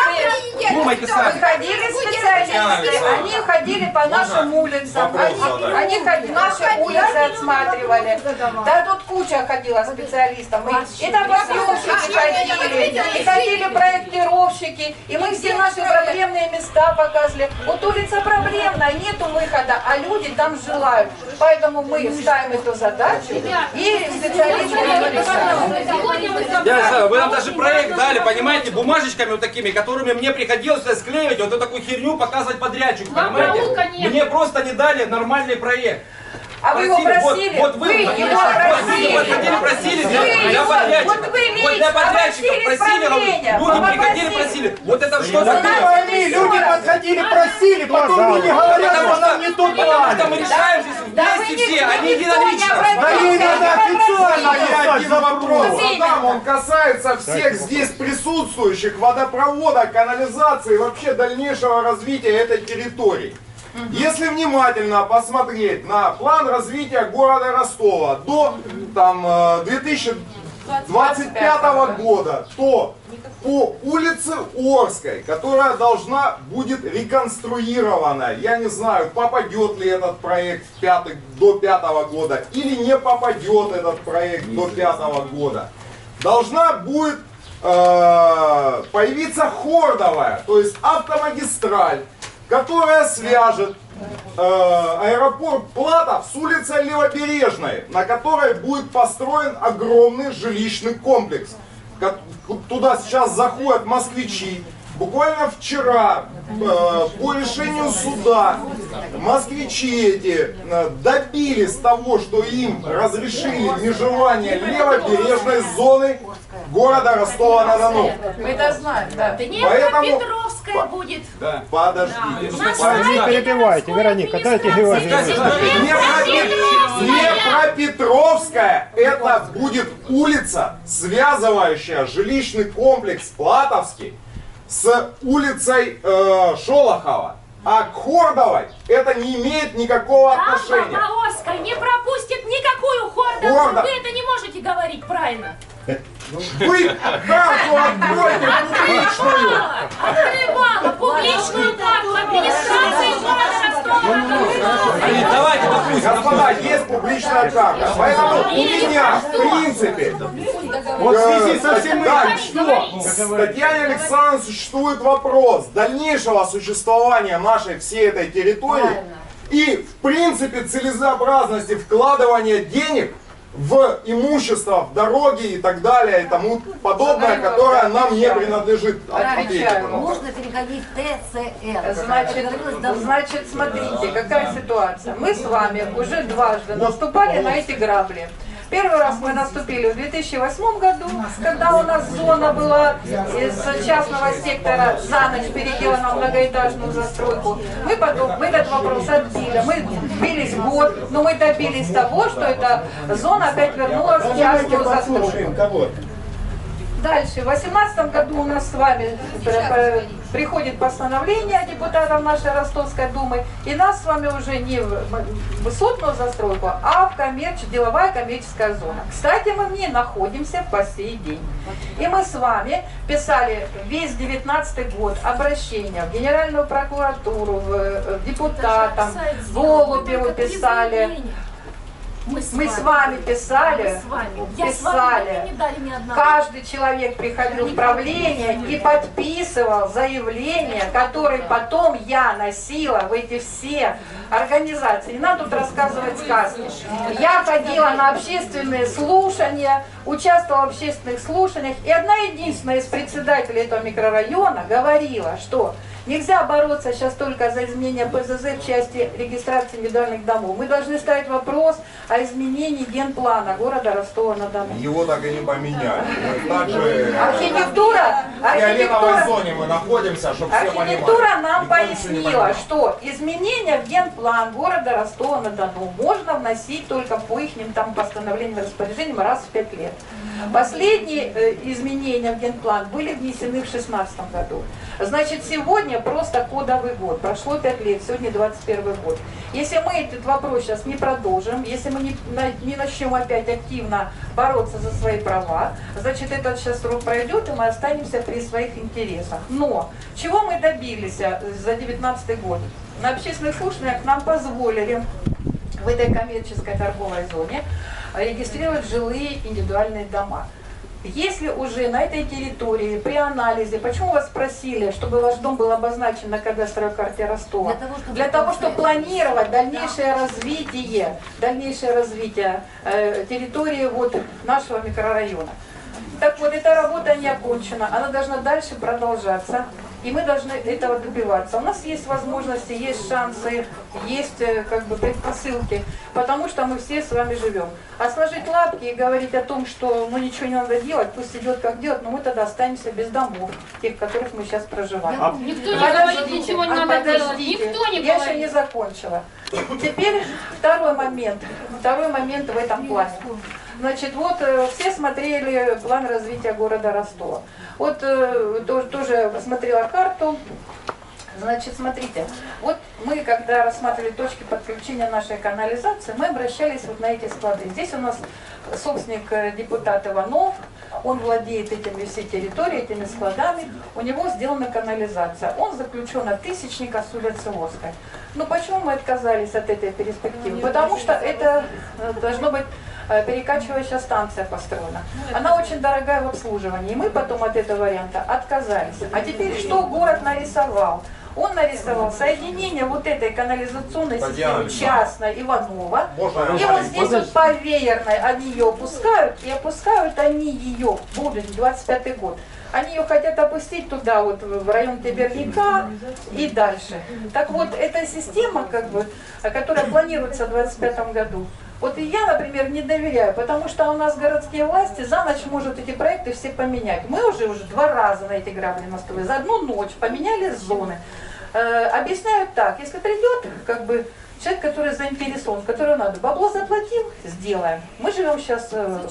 Думайте сами. Выходили специалисты. Они ходили по нашим улицам. Они ходили, наши улицы отсматривали. Да тут куча ходила специалистов. И там съемщики ходили, и ходили проектировщики. И мы все наши проблемные места показывали. Вот улица проблемная, нету выхода, а люди там желают. Поэтому мы ставим эту задачу и специалисты ее решают. Сегодня мы Я собрали. знаю, вы нам даже проект дали, понимаете, бумажечками вот такими, которыми мне приходилось склеивать вот эту такую херню, показывать подрядчику, Вам понимаете? проулка нет. Мне просто не дали нормальный проект. А вы его просили? Вот вы Вы его просили? просили Вы для его- подрядчиков. вот вы Вот для лично подрядчиков обратились в просили, правление. люди Вы приходили, попросили. просили. Вот это что Да за ты пойми, люди подходили, просили, потом люди говорят, что нам не то Потому что мы дали. решаем здесь вместе все, а не единолично. Да ей надо официально Я один вопрос Вот задам, он касается всех здесь присутствующих, водопровода, канализации и вообще дальнейшего развития этой территории. Если внимательно посмотреть на план развития города Ростова до 2025 года, то по улице Орской, которая должна будет реконструирована, я не знаю, попадет ли этот проект до 5-го года или не попадет этот проект до 5-го года, должна будет появиться хордовая, то есть автомагистраль, которая свяжет аэропорт Платов с улицей Левобережной, на которой будет построен огромный жилищный комплекс. Туда сейчас заходят москвичи. Буквально вчера по решению суда москвичи эти добились того, что им разрешили межевание левобережной зоны города Ростова-на-Дону. Мы это знаем, да. Днепропетровская будет. Подождите. Не перебивайте, Вероника, дайте Днепропетровская это будет улица, связывающая жилищный комплекс Платовский с улицей Шолохова. А к Хордовой это не имеет никакого отношения. Оскар не пропустит никакую хорду. Хорда. Вы это не можете говорить правильно. Вы карту откройте публичную. Открывала публичную карту администрации города Ростова-на-Дону. Давайте, допустим. Господа, есть публичная карта. Поэтому у меня, в принципе, Вот в связи со всем этим, что? с Татьяной Александровной существует вопрос дальнейшего существования нашей всей этой территории и, в принципе, целесообразности вкладывания денег в имущество, в дороги и так далее и тому подобное, которое нам не принадлежит. Ответьте, пожалуйста. Нужно переходить в ТЦР. Значит, смотрите, какая ситуация. Мы с вами уже дважды наступали на эти грабли. Первый раз мы наступили в 2008 году, когда у нас зона была из частного сектора за ночь переделана в многоэтажную застройку. Мы этот вопрос отбили. Мы бились год, но мы добились того, что эта зона опять вернулась в частную застройку. Дальше, в 2018 году у нас с вами приходит постановление депутатов нашей Ростовской думы, и нас с вами уже не в высотную застройку, а в деловая коммерческая зона. Кстати, мы в ней находимся по сей день. И мы с вами писали весь 19 год обращения в Генеральную прокуратуру, в депутатам, Голубеву писали. Мы с вами писали, каждый человек приходил в правление и подписывал заявление, которое потом я носила в эти все организации. Не надо тут рассказывать сказки. Я ходила на общественные слушания, участвовала в общественных слушаниях, и одна единственная из председателей этого микрорайона говорила, что Нельзя бороться сейчас только за изменение ПЗЗ в части регистрации индивидуальных домов. Мы должны ставить вопрос о изменении генплана города Ростова-на-Дону. Его так и не поменяли. Мы также Архитектура, в фиолетовой зоне мы находимся, чтобы все понимали. архитектура нам Никто ничего не пояснила, поменял. что изменения в генплан города Ростова-на-Дону можно вносить только по их там постановлениям и распоряжениям раз в 5 лет. Последние изменения в генплан были внесены в 2016 году. Значит, сегодня просто кодовый год. Прошло 5 лет, сегодня 21 год. Если мы этот вопрос сейчас не продолжим, если мы не начнем опять активно бороться за свои права, значит, этот сейчас срок пройдет, и мы останемся при своих интересах. Но чего мы добились за 2019 год? На общественных слушаниях нам позволили в этой коммерческой торговой зоне регистрировать жилые индивидуальные дома. Если уже на этой территории при анализе, почему вас спросили, чтобы ваш дом был обозначен на кадастровой карте Ростова? Для того, чтобы планировать дальнейшее развитие территории вот нашего микрорайона. Так вот, эта работа не окончена, она должна дальше продолжаться. И мы должны этого добиваться. У нас есть возможности, есть шансы, есть как бы предпосылки, потому что мы все с вами живем. А сложить лапки и говорить о том, что ну ничего не надо делать, пусть идет как делать, но мы тогда останемся без домов, тех, в которых мы сейчас проживаем. Никто не говорит, ничего не надо делать. Никто не Я говорит. еще не закончила. Теперь второй момент в этом плане. Значит, вот все смотрели план развития города Ростова. Вот тоже посмотрела карту. Значит, смотрите, вот мы, когда рассматривали точки подключения нашей канализации, мы обращались вот на эти склады. Здесь у нас собственник депутат Иванов, он владеет этими всей территорией, этими складами, у него сделана канализация. Он заключен от Тысячника с улицы Орской. Но почему мы отказались от этой перспективы? Потому что это должно быть перекачивающая станция построена. Она очень дорогая в обслуживании, и мы потом от этого варианта отказались. А теперь что город нарисовал? Он нарисовал соединение вот этой канализационной системы частной Иванова. И вот здесь вот по веерной они ее опускают, и опускают они ее, будет 25 год. Они ее хотят опустить туда, вот в район Теберняка и дальше. Так вот, эта система, как бы, которая планируется в 2025 году, вот и я, например, не доверяю, потому что у нас городские власти за ночь могут эти проекты все поменять. Мы уже 2 раза на эти грабли мостовые за одну ночь поменяли зоны. Объясняют так, если придет, как бы, человек, который заинтересован, которого надо, бабло заплатил, сделаем. Мы живем сейчас в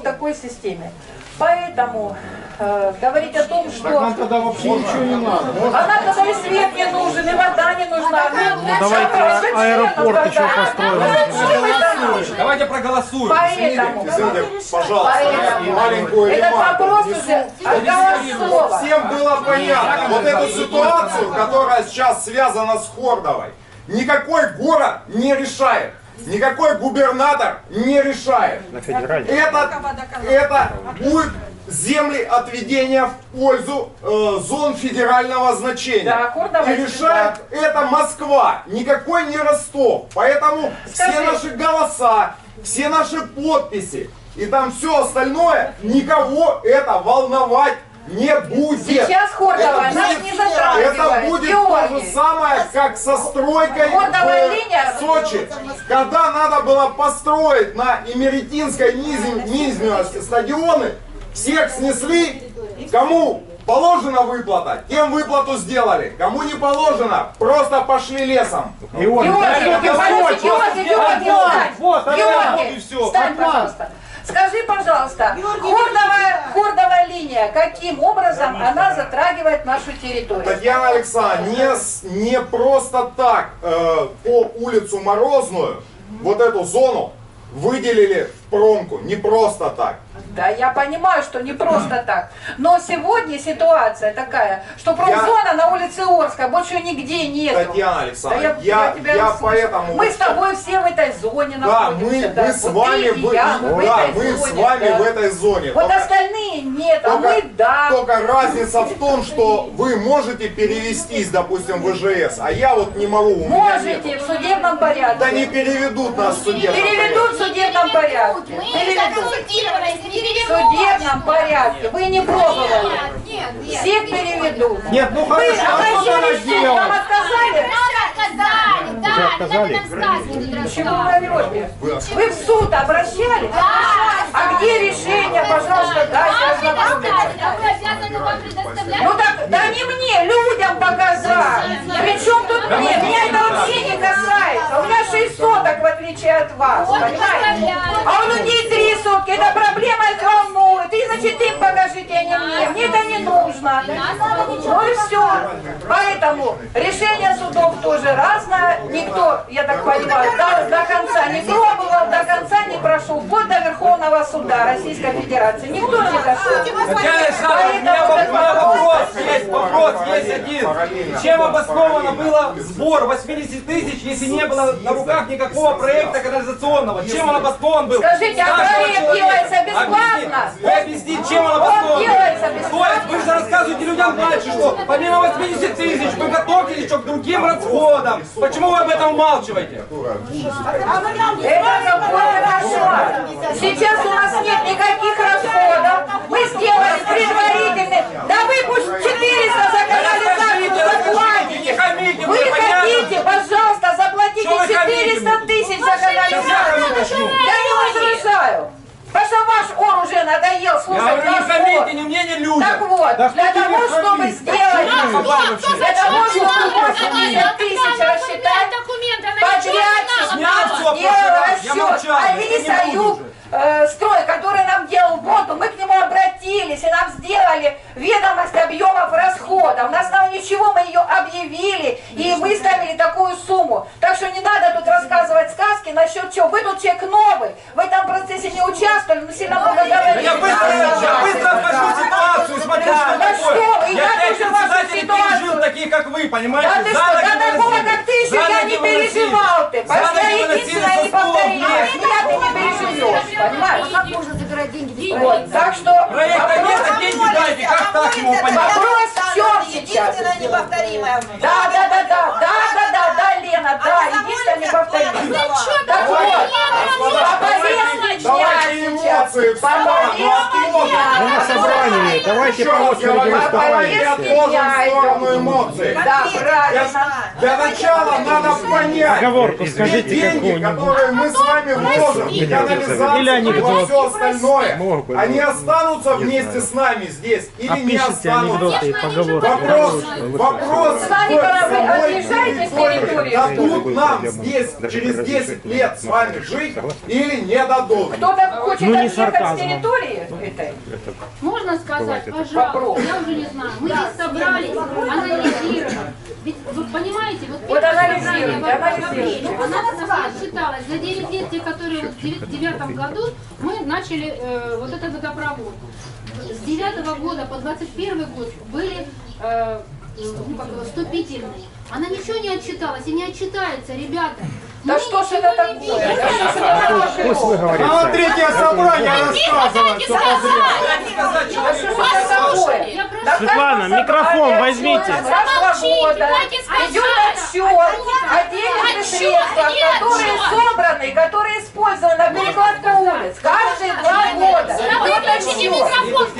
такой системе. Поэтому говорить о том, что... Так нам тогда вообще ничего не надо. А нам тогда и свет не нужен, и вода не нужна. Давайте аэропорт еще построим. Давайте проголосуем. Поэтому, Пожалуйста, маленькую этот ремарку вопрос внесу. уже оголосован. Всем было понятно, вот эту ситуацию, которая сейчас связана с Хордовой, никакой город не решает. Никакой губернатор не решает. Это будет земли отведения в пользу зон федерального значения. Да, и решает это Москва, никакой не Ростов. Поэтому все наши голоса, все наши подписи и там все остальное, никого это волновать не будет. Сейчас Хордовая нас не затрагивает. Это будет то же самое, как со стройкой в Сочи. Когда надо было построить на Имеретинской низменности стадионы, всех снесли. Кому положена выплата, тем выплату сделали. Кому не положено, просто пошли лесом. Георгий, встань, пожалуйста. Скажи, пожалуйста, Хордовая линия, каким образом она затрагивает нашу территорию? Татьяна Александровна, не просто так по улицу Морозную вот эту зону выделили в промку, не просто так. Да, я понимаю, что не просто так. Но сегодня ситуация такая, что промзона на улице Орская больше нигде нет. Татьяна Александровна, я поэтому... Мы с тобой все в этой зоне находимся. Да, мы с вами в этой зоне. Вот остальные нет, а мы да. Только разница в том, что вы можете перевестись, допустим, в ИЖС, а я вот не могу. Можете в судебном порядке. Да не переведут нас в судебном порядке. Переведут в судебном порядке. В судебном порядке. Вы не пробовали. Всех переведут. Нет, ну Вы хорошо, а что она вам делает? отказали? Чего вы орете? Вы в суд обращались? А где решение, пожалуйста, дайте ознакомиться. Ну так, да не мне, людям показать. Причем тут мне? Меня это вообще не касается. У меня 6 соток, в отличие от вас, понимаете? А у людей 3 сотки, эта проблема их волнует. И значит им покажите, а не мне. Мне это не нужно. Ну и все. Поэтому решение судов тоже разное. Никто, я так понимаю, до конца не пробовал, до конца не прошел. Вплоть до Верховного суда Российской Федерации. Никто не дошел. У меня вопрос есть один. Чем обосновано было сбор 80 тысяч, если не было на руках никакого проекта канализационного? Чем он обоснован был? Скажите, а проект делается бесплатно? Вы объясните, чем он обоснован? То есть вы же рассказываете людям дальше, что помимо 80 тысяч вы готовились еще к другим расходам. Почему вы об этом умалчиваете? Это какой расход? Сейчас у нас нет никаких расходов. Мы сделали предварительный. Да вы пусть 400 за канализацию заплатите. Вы хотите, пожалуйста, заплатите 400 тысяч за канализацию. Я не возражаю. Потому что ваш ор уже надоел слушать Я говорю, не расход. хамите ни мне, ни людям. Так вот, для того, чтобы сделать, для того, чтобы 80 тысяч рассчитать, подрядчик нам сделал расчет. Алиса Юг строй, который нам делал воду, мы к нему обратились и нам сделали ведомость объемов расходов. На основании чего мы ее объявили и выставили такую сумму. Так что не надо тут рассказывать сказки насчет чего. Вы тут человек новый, в этом процессе не участвовали, но сильно много говорили. Я быстро обхожу ситуацию, смотрю, что такое. Я 5 председателей пережил, такие как вы, понимаете? Да ты что, да такого как ты еще я не переживал ты. Я единственное не повторила, меня ты не переживешь. Понимаешь? Как можно забирать деньги без Вот, так что Проекта нет, а деньги дайте, как так ему понять? вопрос в чем сейчас? неповторимое. Да, Лена, да, единственное неповторимое. Так вот, по повестке дня сейчас. По повестке На собрании, давайте по очереди выступаем. эмоций. Да, правильно. Для начала надо понять, Оговорку те скажите деньги, какую-нибудь. которые мы с вами вложим в Или канализацию и анекдот. во все остальное, Мог бы, они но останутся не вместе знаю. с нами здесь или не Опишите останутся. анекдоты и поговорки. Вопрос С вами, когда вы отъезжаете с территории, дадут нам здесь через 10 лет с вами жить или не дадут. кто-то хочет Ну, не отъехать с сарказмом. территории этой? Можно сказать, это пожалуйста, я уже не знаю. Мы здесь собрались, анализировали. Ведь вы понимаете, вот Вот первое анализируйте, собрание анализируйте. она считалась за 9 лет, те, которые вот в 2009 году, мы начали вот этот водопровод. С 2009 года по 2021 год были вступительные. Она ничего не отчиталась и не отчитается, ребята. Да что ж это такое? Да что ж это Пусть вы такое? говорите. А на третье собрание рассказывать, что Да что ж это такое? Да Светлана, как микрофон собрали возьмите. отчет прошлого года? Идет отчет о денежных средствах, которые собраны, которые использованы на перекладку улиц каждые 2 года. Идет отчет.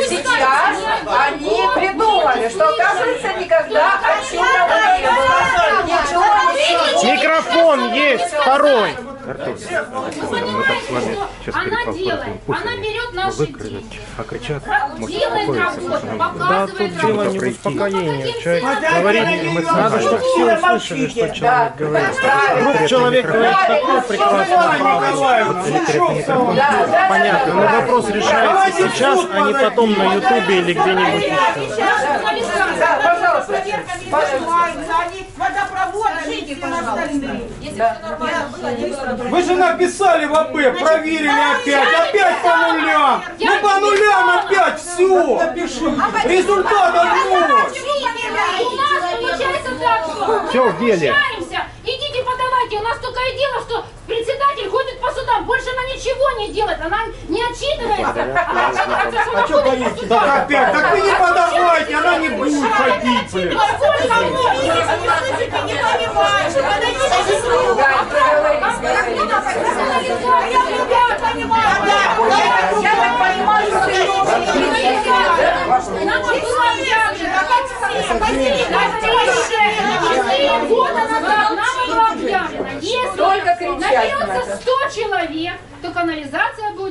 Сейчас они придумали, что, оказывается, никогда отчета не было. Ничего не Микрофон есть, второй. Вы понимаете, что она делает? Она берет наши деньги, делает работу, показывает Дело работу. не в успокоении. Ну, Человек каким говорит, надо, чтобы все услышали, что человек говорит. правильно. Вдруг человек говорит такую прекрасную фразу. Понятно, но вопрос решается сейчас, а не потом на ютубе или где-нибудь еще. Да, пожалуйста. Водопровод, жители, Вы же написали в АП, проверили опять по нулям. Ну по нулям опять все. Результат ноль. У нас получается так, что Все в деле. общаемся. Идите подавайте. У нас только и дело, что председатель ходит по судам. Больше она ничего не делает. Она не отчитывается. А что боитесь? Так опять, так вы не подавайте, она не будет ходить, блин. Галь, проговорись, говори.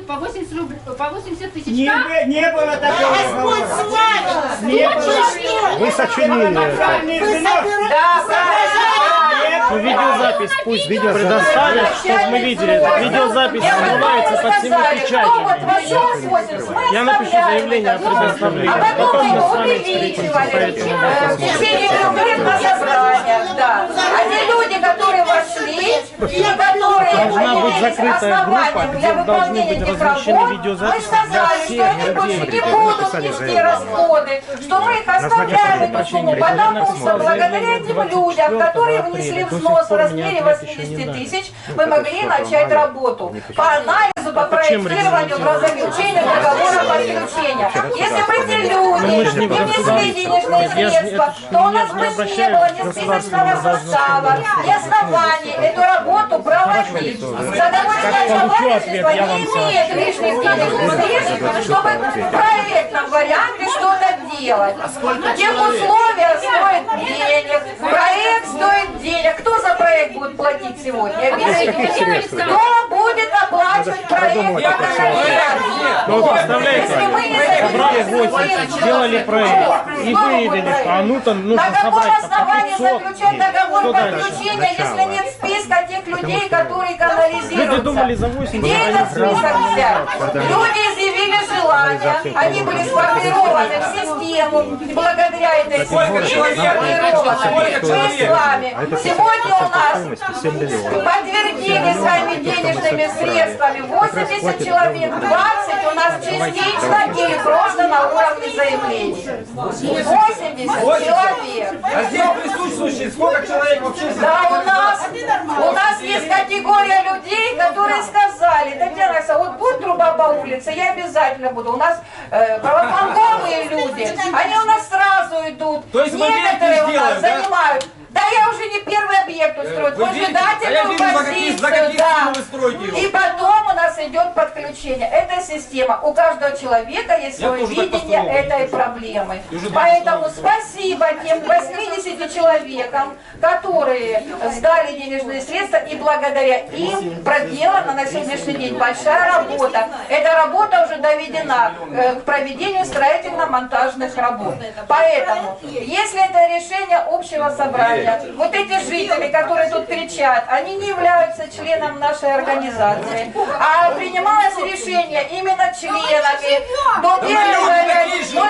по 80 рублей, по 80 тысяч. Не было такого. Не было. Вы сочинили это. Ну, видеозапись пусть предоставят, чтобы мы видели. Видеозапись скрывается под всеми печатями. Я напишу заявление о предоставлении. Потом мы с вами встретимся по этому вопросу. А те люди, которые вошли, и которые Должна быть закрытая группа, где должны быть размещены мы видеозаписи для сказали, всех что они больше не будут нести расходы, что мы их оставляем эту сумму, потому что благодаря этим людям, которые внесли взнос в размере 80 тысяч, мы могли начать работу по анализу, по проектированию, по заключению договора подключения. Если бы эти люди не внесли денежные средства, то у нас бы не было ни списочного состава, ни оснований эту работу проводить. Задовольное товарищество не имеет лишних денежных средств, чтобы в проектном варианте что-то делать. Техусловия стоят денег, проект стоит денег. Кто за проект будет платить сегодня? Объясните. Кто будет оплачивать проект? Ну, представляете, собрали 80, сделали проект и выявили, что а ну-то нужно на каком собрать основании по 500. заключать договор Что дальше? подключения, если нет списка тех людей, которые канализируются? Люди думали за 80, Где этот список взять? Люди изъявили желание, они были сформированы в систему, благодаря этой системе сформированы. Мы с вами сегодня у нас подтвердили своими денежными средствами 80 человек, 20 у нас частично или просто на уровне заявлений. 80 человек. А здесь присутствующие сколько человек вообще? Да, у нас есть категория людей, которые сказали: Татьяна Александровна, вот будет труба по улице, я обязательно буду. У нас правофланговые люди, они у нас сразу идут. То есть мы некоторые у нас сделаем, да? занимают. Да я уже не первый объект устрою, Вы видите? выжидательную позицию, за какие да. суммы вы строите его? И потом у нас идет подключение. Это система. У каждого человека есть свое видение этой проблемы. Поэтому спасибо тем 80 человекам, которые сдали денежные средства, и благодаря им проделана на сегодняшний день большая работа. Эта работа уже доведена к проведению строительно-монтажных работ. Поэтому, если это решение общего собрания, вот эти жители, которые тут кричат, они не являются членом нашей организации, а принималось решение именно членами до первого. Ну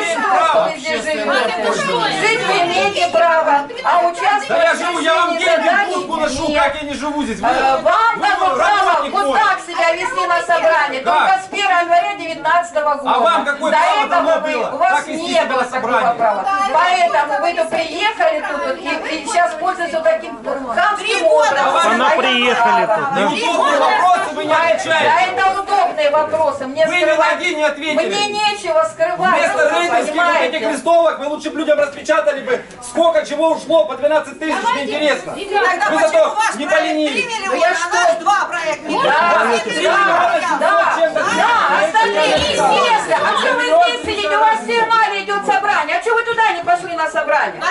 что вы здесь живете? Жить вы имеете право, а участвовать Да я живу, я вам деньги в куртку ношу, как я не живу здесь. Вам дано право вот так себя вести на собрании, только с 1 января 2019 года. А вам какое До право этого дано было? у вас Как вести не себя было на такого собрании? права. Поэтому вы тут приехали тут и сейчас пользуетесь таким хамским образом. Она приехали тут, да? Неудобные вопросы вы не Да, отвечаете. это удобные вопросы. Мне Вы ни на один не ответили. Мне нечего скрывать. Вместо вы рейдерских вот понимаете? этих листовок вы лучше бы людям распечатали бы, сколько чего ушло, по 12 тысяч, неинтересно. Ребята, Вы зато не поленились. Я что? Два проекта. Да, остальные неизвестно. А что вы здесь сидите? У вас в сигнале идет собрание. А что вы туда не пошли на собрание? В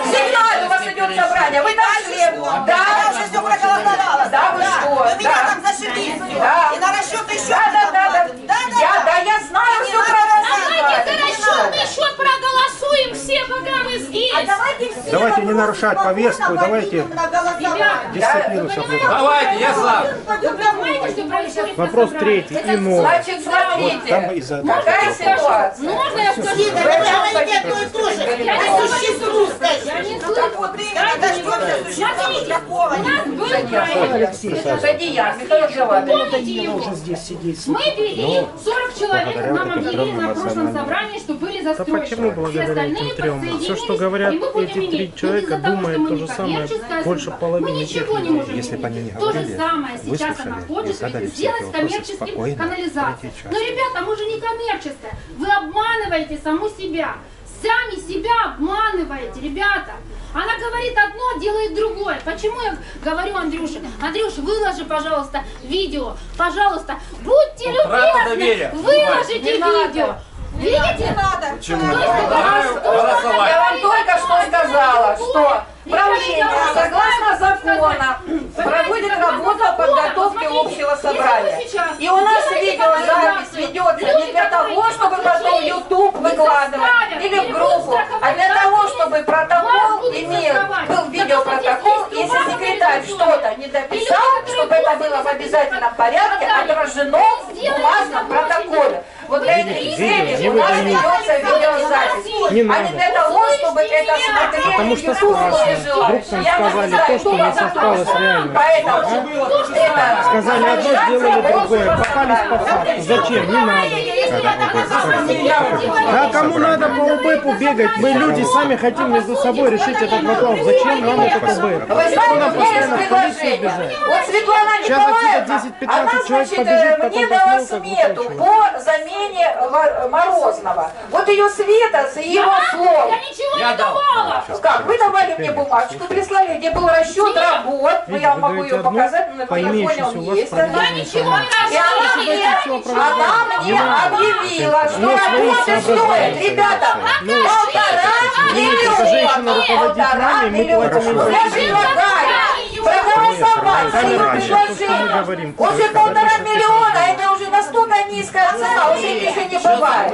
сигнале у вас идет собрание. Вы там член. Да? Я уже все проголосовала. Да, вы что? Вы меня Да. там зашибись. Да. И на расчетный счет. Я знаю все про вас. Давайте за расчетный счет проголосуем все, пока мы здесь. Давайте не нарушать повестку, давайте дисциплину соблюдать. Давайте, я за. Вы понимаете, что происходит? Вопрос третий, иной. Значит, смотрите. Там из-за Какая ситуация? Можно я скажу? Вы о чем хотите? Я не слышу. Я не слышу. Смотрите, у нас был проект. Садия, Михаил Жавабин. Помните его? здесь сидеть. Мы ввели 40 человек, благодаря нам вот этим объявили трем на прошлом национальным. собрании, что были Да застройщики. почему благодаря этим трем? Все, что говорят эти три человека, думают то же самое, больше половины тех людей. Если бы они не говорили, то же самое сейчас она хочет сделать коммерческим канализацию. Но, ребята, мы же не коммерческая. Вы обманываете саму себя. Сами себя обманываете, ребята. Она говорит одно, делает другое. Почему я говорю Андрюше? Андрюш, выложи, пожалуйста, видео. Пожалуйста, будьте любезны, выложите видео. Видите? Не надо. Почему? Я вам только что сказала, что правление, согласно закону, проводит работу по подготовке подготовке общего собрания. И у нас видеозапись ведется не для того, чтобы потом в YouTube выкладывать или в группу, а для того, чтобы протокол был видеопротокол, если секретарь что-то не дописал, чтобы это было в обязательном порядке отражено в бумажном протоколе. Вот для этих целей у нас ведется видеозапись, а не для того, чтобы это смотрели Потому что вдруг там сказали то, что не совпало с реальностью. Поэтому это... Сказали одно, сделали другое. Попались по факту. Зачем? Не надо. А кому надо по УБЭПу бегать? Мы люди сами хотим между собой решить этот вопрос. Зачем нам этот УБЭП? Вы знаете, у меня есть предложение. Вот Светлана Николаевна, она, значит, мне дала смету по замене Морозного. Вот ее Света с его слов. Я ничего не давала. Как? Вы давали мне бумажку, прислали, где был расчет работ. Ну, я могу ее показать, но на телефоне он есть. Я ничего не И она мне объявила, что работа стоит, ребята, 1,5 миллиона. 1,5 миллиона. Я предлагаю проголосовать за ее предложение. Уже 1,5 миллиона, это уже настолько низкая цена, уже ниже не бывает.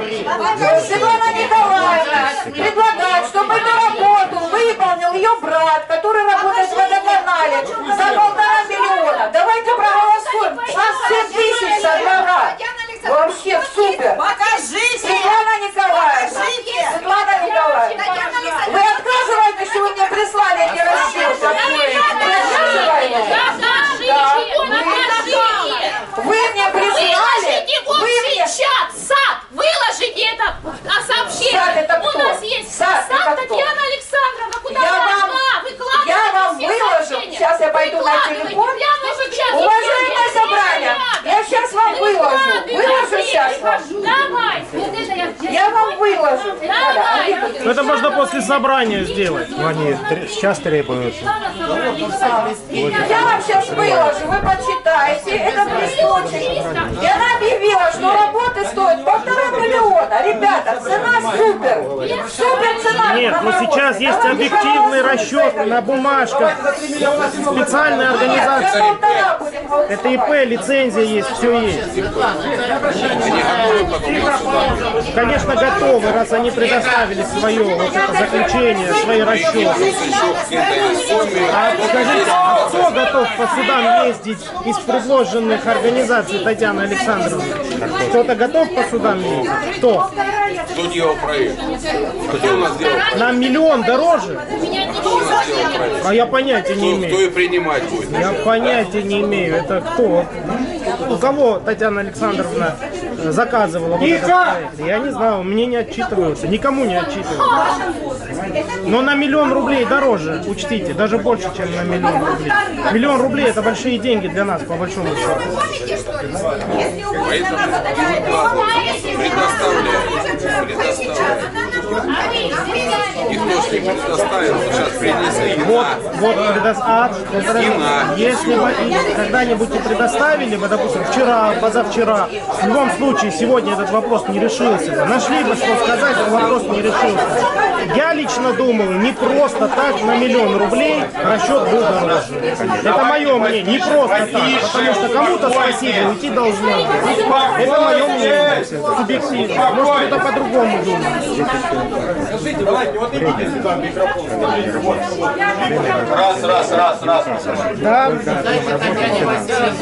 Светлана Николаевна предлагает, чтобы эту работу выполнил ее брат, который работает в водоканале, за 1,5 миллиона. Давайте проголосуем. Нас 7 тысяч со двора. Вообще супер. Покажите! Светлана Николаевна, Светлана Николаевна, вы отказываетесь, что вы мне прислали эти расчеты? Вы отказываетесь? Вы мне прислали? Вы мне... Сад! Выложите это сообщение! Сад это кто? У нас есть Сад это кто? Татьяна Александровна, куда Я вам выложу. Сейчас я пойду на телефон. Уважаемое собрание, я сейчас вам выложу. Выложу сейчас вам. Давай! Вот это Я вам выложу. Это можно после собрания сделать. Они сейчас требуют. Я вам сейчас выложу, вы почитаете этот листочек. И она объявила, что работы стоят 1,5 миллиона. Ребята, цена супер. Супер цена. Нет, но сейчас есть объективный расчет на бумажках. Специальная организация. Это ИП, лицензия есть, все есть. Конечно, готовы, раз они предоставили свое вот это заключение, свои расчеты. А скажите, кто готов по судам ездить из предложенных организаций Татьяны Александровны? Кто-то готов по судам ездить? Кто? Кто делал проект? Кто у нас делал проект? На миллион дороже? А я понятия не имею. Кто и принимать будет? Я понятия не имею. Это кто? У кого Татьяна Александровна заказывала вот этот проект? Я не знаю, мне не отчитываются, никому не отчитываются. Но на 1 миллион рублей дороже, учтите, даже больше, чем на 1 миллион рублей. 1 миллион рублей это большие деньги для нас, по большому счету. Никто ж не предоставил, сейчас принесли. Вот предоставили. Если бы когда-нибудь не предоставили бы, допустим, вчера, позавчера, в любом случае сегодня этот вопрос не решился бы. Нашли бы, что сказать, но вопрос не решился. Я лично думаю, не просто так на 1 миллион рублей расчет был дороже. Это мое мнение, не просто так, потому что кому-то спасибо уйти должно. Это мое мнение, субъективно. Может, кто-то по-другому думает. Скажите, давайте, вот идите сюда, микрофон. Раз.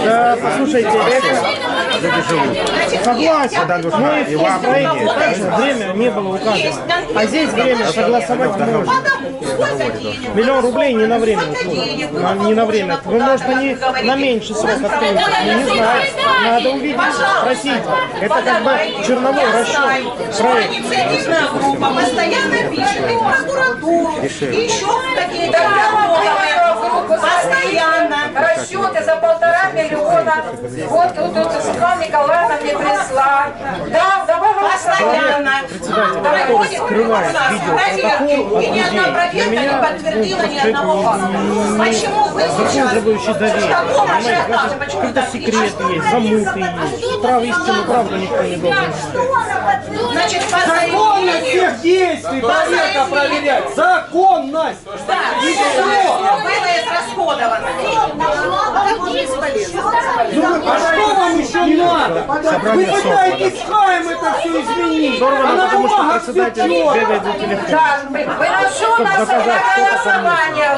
Да, послушайте, согласен, но и в проекте также время не было указано. А здесь время согласовать можно. 1 миллион рублей не на время уходит. Не на время. Вы, может, они на меньший срок откроются. Я не знаю. Надо увидеть, спросить. Это как бы черновой расчет. Проект. Инициативная группа постоянно пишет и в прокуратуру, и еще в какие-то постоянно. Расчеты за 1,5 миллиона. Вот тут Светлана Николаевна мне прислала. Да, давай постоянно. Председатель, скрывает видеопротокол и ни одна проверка не подтвердила ни одного факта. Почему вы сейчас в таком ажиотаже? Почему какой-то секрет есть, замуты есть. Истину, правду никто не должен знать. Значит, законность всех действий проверка проверять. Законность. Да, и все было израсходовано. А что вам еще надо? Вы пытаетесь хаем это все изменить. Сорвано, А потому что бумага председатель цветет. бегает за телефоном. Так, выношу на голосование.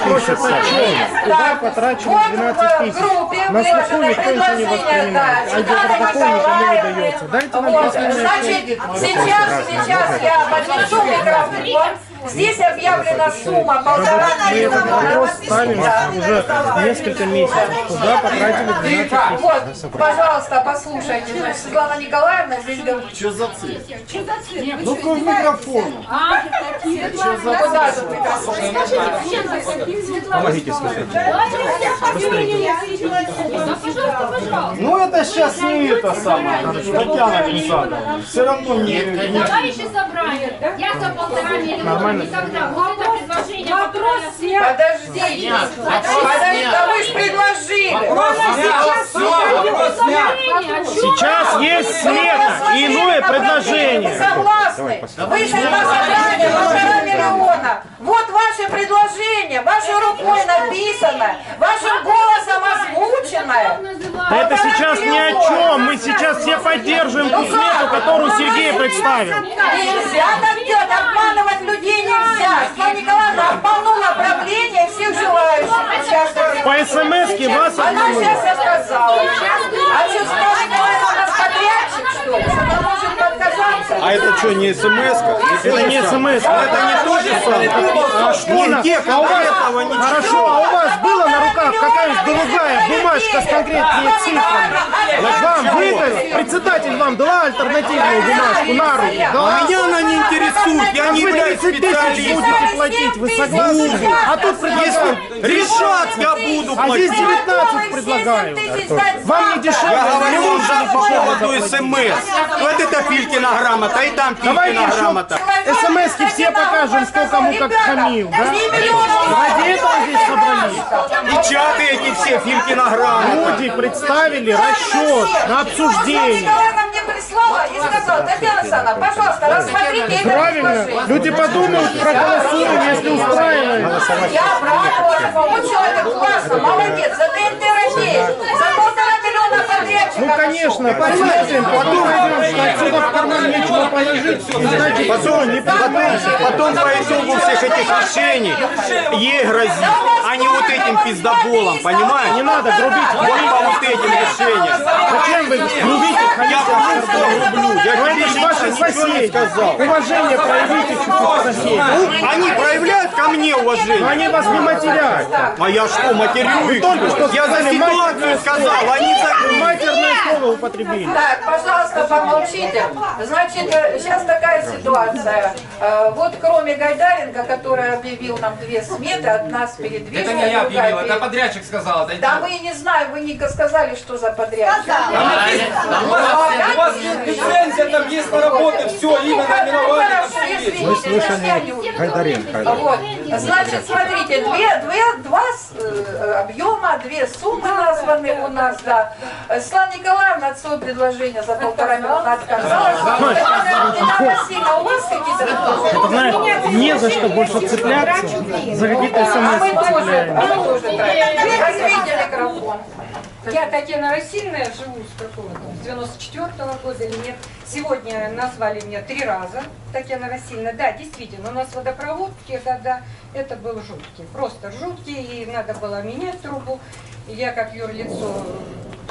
Просят куда потрачено 12 тысяч. На слуху никто ничего не воспринимает. А протокол никому не дается. Дайте нам последнее. Значит, сейчас я поднесу микрофон. Здесь объявлена сумма 1,5 Мы этот миллиона. вопрос ставим уже несколько месяцев. Куда потратили 12 тысяч? Вот, пожалуйста, послушайте. Значит, Светлана Николаевна здесь говорит. Что за цвет? Ну-ка в микрофон. Куда же микрофон? Помогите слушать. Ну это сейчас не это самое, Татьяна Александровна. Все равно не... Товарищи собрания, я за 1,5 миллиона никогда. Вот это предложение, Подождите, да вы же предложили. Сейчас есть смета и иное предложение. Согласны? Вышли на собрание 1,5 миллиона. Вот ваше предложение, вашей рукой написано, вашим голосом озвученное. Да это сейчас ни о чем. Мы сейчас все поддерживаем ту смету, которую Сергей представил. Нельзя так делать, обманывать людей нельзя. Светлана Николаевна обманула правление всех желающих участвовать. По СМС-ке вас Она обманула. сейчас рассказала. А что, Светлана Николаевна у нас подрядчик, что ли? Что-то может отказаться? А это что, не смс-ка? Это не СМС. Это не то же самое. А что Нигде а у вас, этого не хорошо, а у вас была на руках какая-нибудь другая бумажка с конкретными цифрами? Вам выдали, председатель вам дала альтернативную бумажку на руки? Дала? Меня она не интересует, я не Вы являюсь 30 тысяч специалистом. будете платить, вы согласны? А тут предлагают. Решат, я буду А здесь платить. 19 предлагаю. Вам не дешевле. Я говорю не уже лучше, по ничего поводу не СМС. Вот это Филькина грамота, и там Давайте Филькина еще грамота. СМС-ки все покажем, кто кому как хамил, да? Ради этого здесь собрались. И чаты эти все Филькина грамота. Люди представили расчет на обсуждение. Николаевна мне прислала и сказала: Татьяна Александровна, пожалуйста, рассмотрите это Правильно. предложение. Люди подумают, проголосуем, если устраивает. Я брат, вот человек классно, молодец, за ТНТ Россия, за 1,5 миллиона подрядчиков. Ну, конечно, посмотрим, потом пойдем, что отсюда в карман нечего положить. И знаете, все, не Потом по итогу всех этих решений ей грозит, а не вот этим пиздоболом, понимаете? не надо грубить. Вот по вот этим решениям. Зачем вы грубите, Я просто грублю, я Ну, тебе это же лично ваши ничего не соседи. сказал. Уважение проявите чуть-чуть к соседям. Они проявляют ко мне Но уважение. они вас не матерят. А я что, матерю их? Только что Я за сказали ситуацию сказал, они за... Матерное слово употребили. Так, пожалуйста, помолчите. Значит, сейчас такая ситуация. Вот кроме Гайдаренко, который объявил нам 2 сметы, одна с передвижной, Это не я другая объявил, это перед- подрядчик сказал. Это Да мы не знаем, вы не сказали, что за подрядчик. У вас лицензия, там есть на работы, все, имя, наименование, там все есть. Мы слышали Гайдаренко. Вот. Значит, смотрите, два объема, 2 суммы названы у нас, да. Светлана Николаевна от своего предложения за 1,5 миллиона отказалась. Елена Васильевна, у вас какие-то предложения? Знаете, не за что больше цепляться, за какие-то А мы смс тоже, цепляемся. Возьмите микрофон. Я Татьяна Расильная, живу с какого-то, с 94-го года или нет. Сегодня назвали меня 3 раза Татьяна Расильевна. Да, действительно, у нас водопровод в те года, это был жуткий, просто жуткий, и надо было менять трубу. И я как юрлицо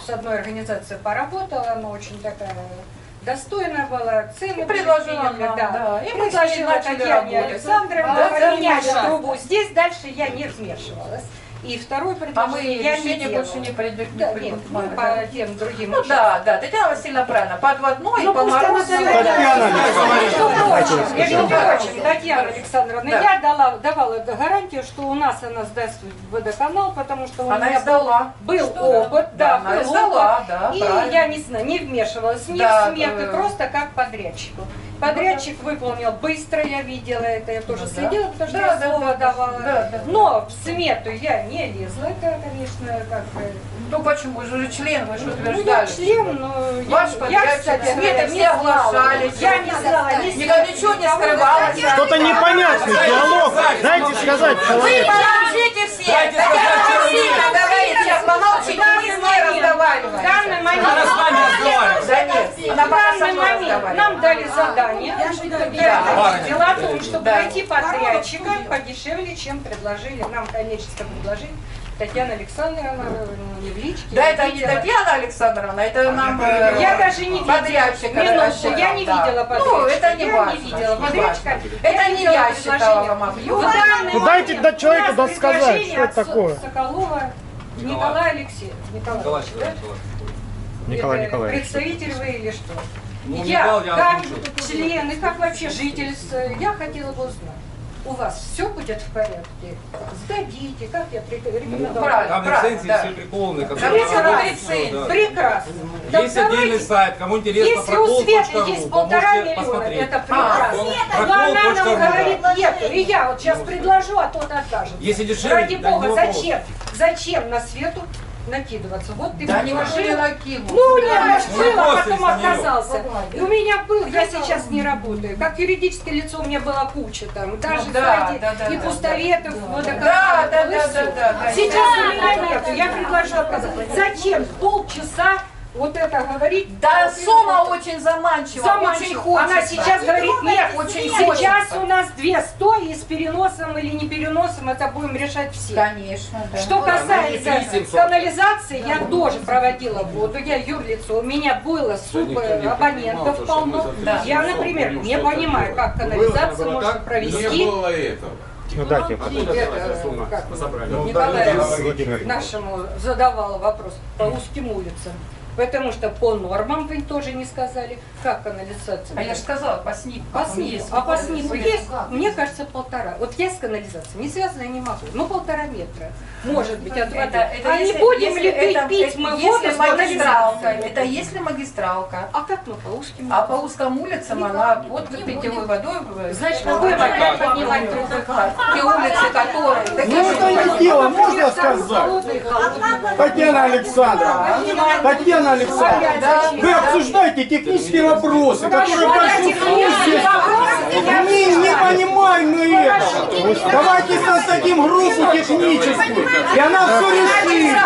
с одной организацией поработала, она очень такая достойная была, цены Предложила приняли, нам, да. да. И мы Предложила с ней начали Татьяне работать. Александровне Да, поменять да. трубу. Здесь дальше я не вмешивалась. И второе А мы предложение я не решение делала. больше не придумали. Да, нет, ну, по тем другим. Ну да, Татьяна Васильевна правильно, по отводной, по морозу. Между прочим, Татьяна Александровна, Да. я давала гарантию, что у нас она сдаст в водоканал, потому что у Она меня сдала. был Что, опыт, да, да, она был сдала, опыт. да, И правильно. я не знаю, не вмешивалась ни Да, в сметы, да. просто как подрядчику. Подрядчик выполнил быстро, я видела это, я тоже Да. следила, потому что Да, я да, слово да, давала. да, да. Но в смету я не лезла, это, конечно, как бы... Ну почему? Вы же член, вы что Ну, я утверждали? член, но Ваш я, подрядчик, кстати, сметы говоря, все не знала. оглашались. Я не знала, Ничего не скрывалось. Что-то непонятно, диалог. Дайте сказать, Вы человек. помолчите, Дайте Татьяна сказать Васильевна говорит, сейчас помолчите, не с ней разговаривать. В данный момент, Она с вами разговаривает. Да нет, она в пока со данный мной момент разговаривает. нам дали задание. Дело о том, чтобы Да. найти подрядчика подешевле, чем предложили. Нам коммерческое предложение. Татьяна Александровна, не в личке. Да, это не Татьяна Александровна, это нам Я даже не видела. подрядчика. Минутку, я не да. видела подрядчика. Ну, это не я важно. не видела не подрядчика. важно. Это не видела я предложение. считала вам объем. В данный Ну, дайте момент человеку у нас досказать, предложение что это от такое. Соколова Николай Алексеевич. Николай, да? Николай Это Николаевич. Представитель вы или что? Ну, Я, Николай, я как озвучил. член и как вообще житель, я хотела бы узнать. У вас все будет в порядке? Сдадите, как я рекомендовала? правильно. Там лицензии да. все приколы, Там которые... все Прекрасно. лицензии. Прекрасно. Так Есть отдельный давайте, сайт, кому интересно, если у Светы есть 1,5 можете миллиона, посмотреть. это прекрасно. Прокол.ру, Но она нам да. говорит нет. И я вот сейчас предложу, а тот откажет. Если дешевле, Ради да, бога, не вопрос. зачем на Свету накидываться? Вот ты Да не предложила. накинул. Ну, у меня Ну, был, а после потом с нее. отказался. И у меня был, я сейчас не работаю. Как юридическое лицо у меня была куча там. Даже да, кстати, да, и да, пустоветов, да, водоканалов, да, и да, всё. да. Сейчас у меня нет. Я предложу отказаться. Зачем полчаса вот это говорить? Да, сумма очень заманчива, Заманчиво. очень хочется. Она сейчас говорит, нет, Очень сейчас хочется. у нас 200, и с переносом или не переносом это будем решать все. Конечно, да. Что касается 3700. канализации, я тоже проводила воду, я юрлицо, у меня было абонентов полно. Да. Я, например, не понимаю, как канализацию можно Не провести. было этого. Ну дайте. Николай Владимир. нашему задавала вопрос по узким улицам. Потому что по нормам вы тоже не сказали, как канализация. А я же сказала, по СНИПу. По СНИПу. А по СНИПу есть, мне кажется, 1,5. Вот я с канализацией не связана, я не могу. Ну, 1,5 метра. Может быть, от воды. А не будем ли пить мы воду если с магистралка? канализацией? Это если магистралка. А как мы по узким? А по узким улицам она под питьевой водой. Значит, мы будем опять поднимать трубы. Те улицы, которые... Ну это не дело, можно сказать? Татьяна Александровна, Татьяна Александровна, вы обсуждаете технические вопросы, которые большинству не понимаем мы этого. Давайте создадим группу техническую, и она все решит.